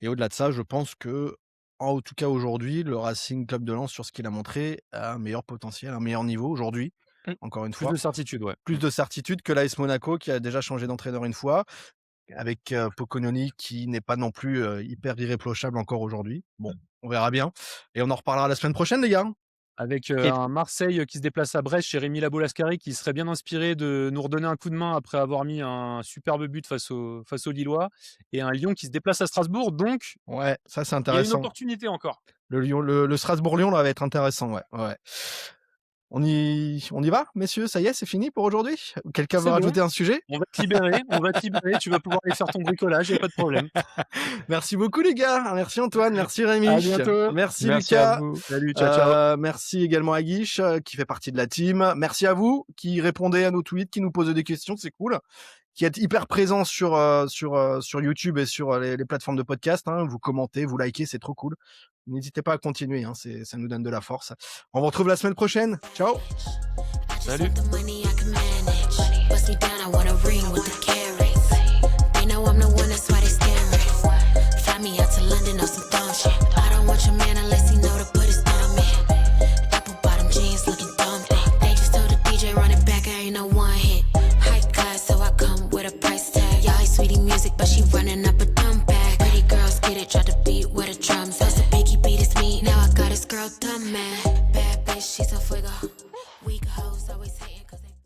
Et au-delà de ça, je pense que, en tout cas aujourd'hui, le Racing Club de Lens, sur ce qu'il a montré, a un meilleur potentiel, un meilleur niveau aujourd'hui. Mm. Encore une Plus fois, de certitude, ouais. plus de certitude que l'AS Monaco, qui a déjà changé d'entraîneur une fois, avec Pocognoni qui n'est pas non plus hyper irréprochable encore aujourd'hui. Bon, on verra bien. Et on en reparlera la semaine prochaine, les gars. Avec Et un Marseille qui se déplace à Brest chez Rémi Labolascari, qui serait bien inspiré de nous redonner un coup de main après avoir mis un superbe but face aux Lillois. Et un Lyon qui se déplace à Strasbourg. Donc, Ouais, ça c'est il y a une intéressant. opportunité encore. Le Strasbourg-Lyon, là, va être intéressant, ouais. On y va, messieurs, ça y est, c'est fini pour aujourd'hui. Quelqu'un C'est veut bon. rajouter un sujet? On va te libérer, tu vas pouvoir aller faire ton bricolage, il n'y a pas de problème. Merci beaucoup les gars, merci Antoine, merci Rémi. À bientôt. Merci merci Lucas. à vous. Salut, ciao. Merci également à Guiche qui fait partie de la team. Merci à vous qui répondez à nos tweets, qui nous posez des questions, c'est cool. Qui êtes hyper présents sur YouTube et sur les plateformes de podcast. Hein. Vous commentez, vous likez, c'est trop cool. N'hésitez pas à continuer, hein, ça nous donne de la force. On vous retrouve la semaine prochaine. Ciao. just Salut. want the money I can manage.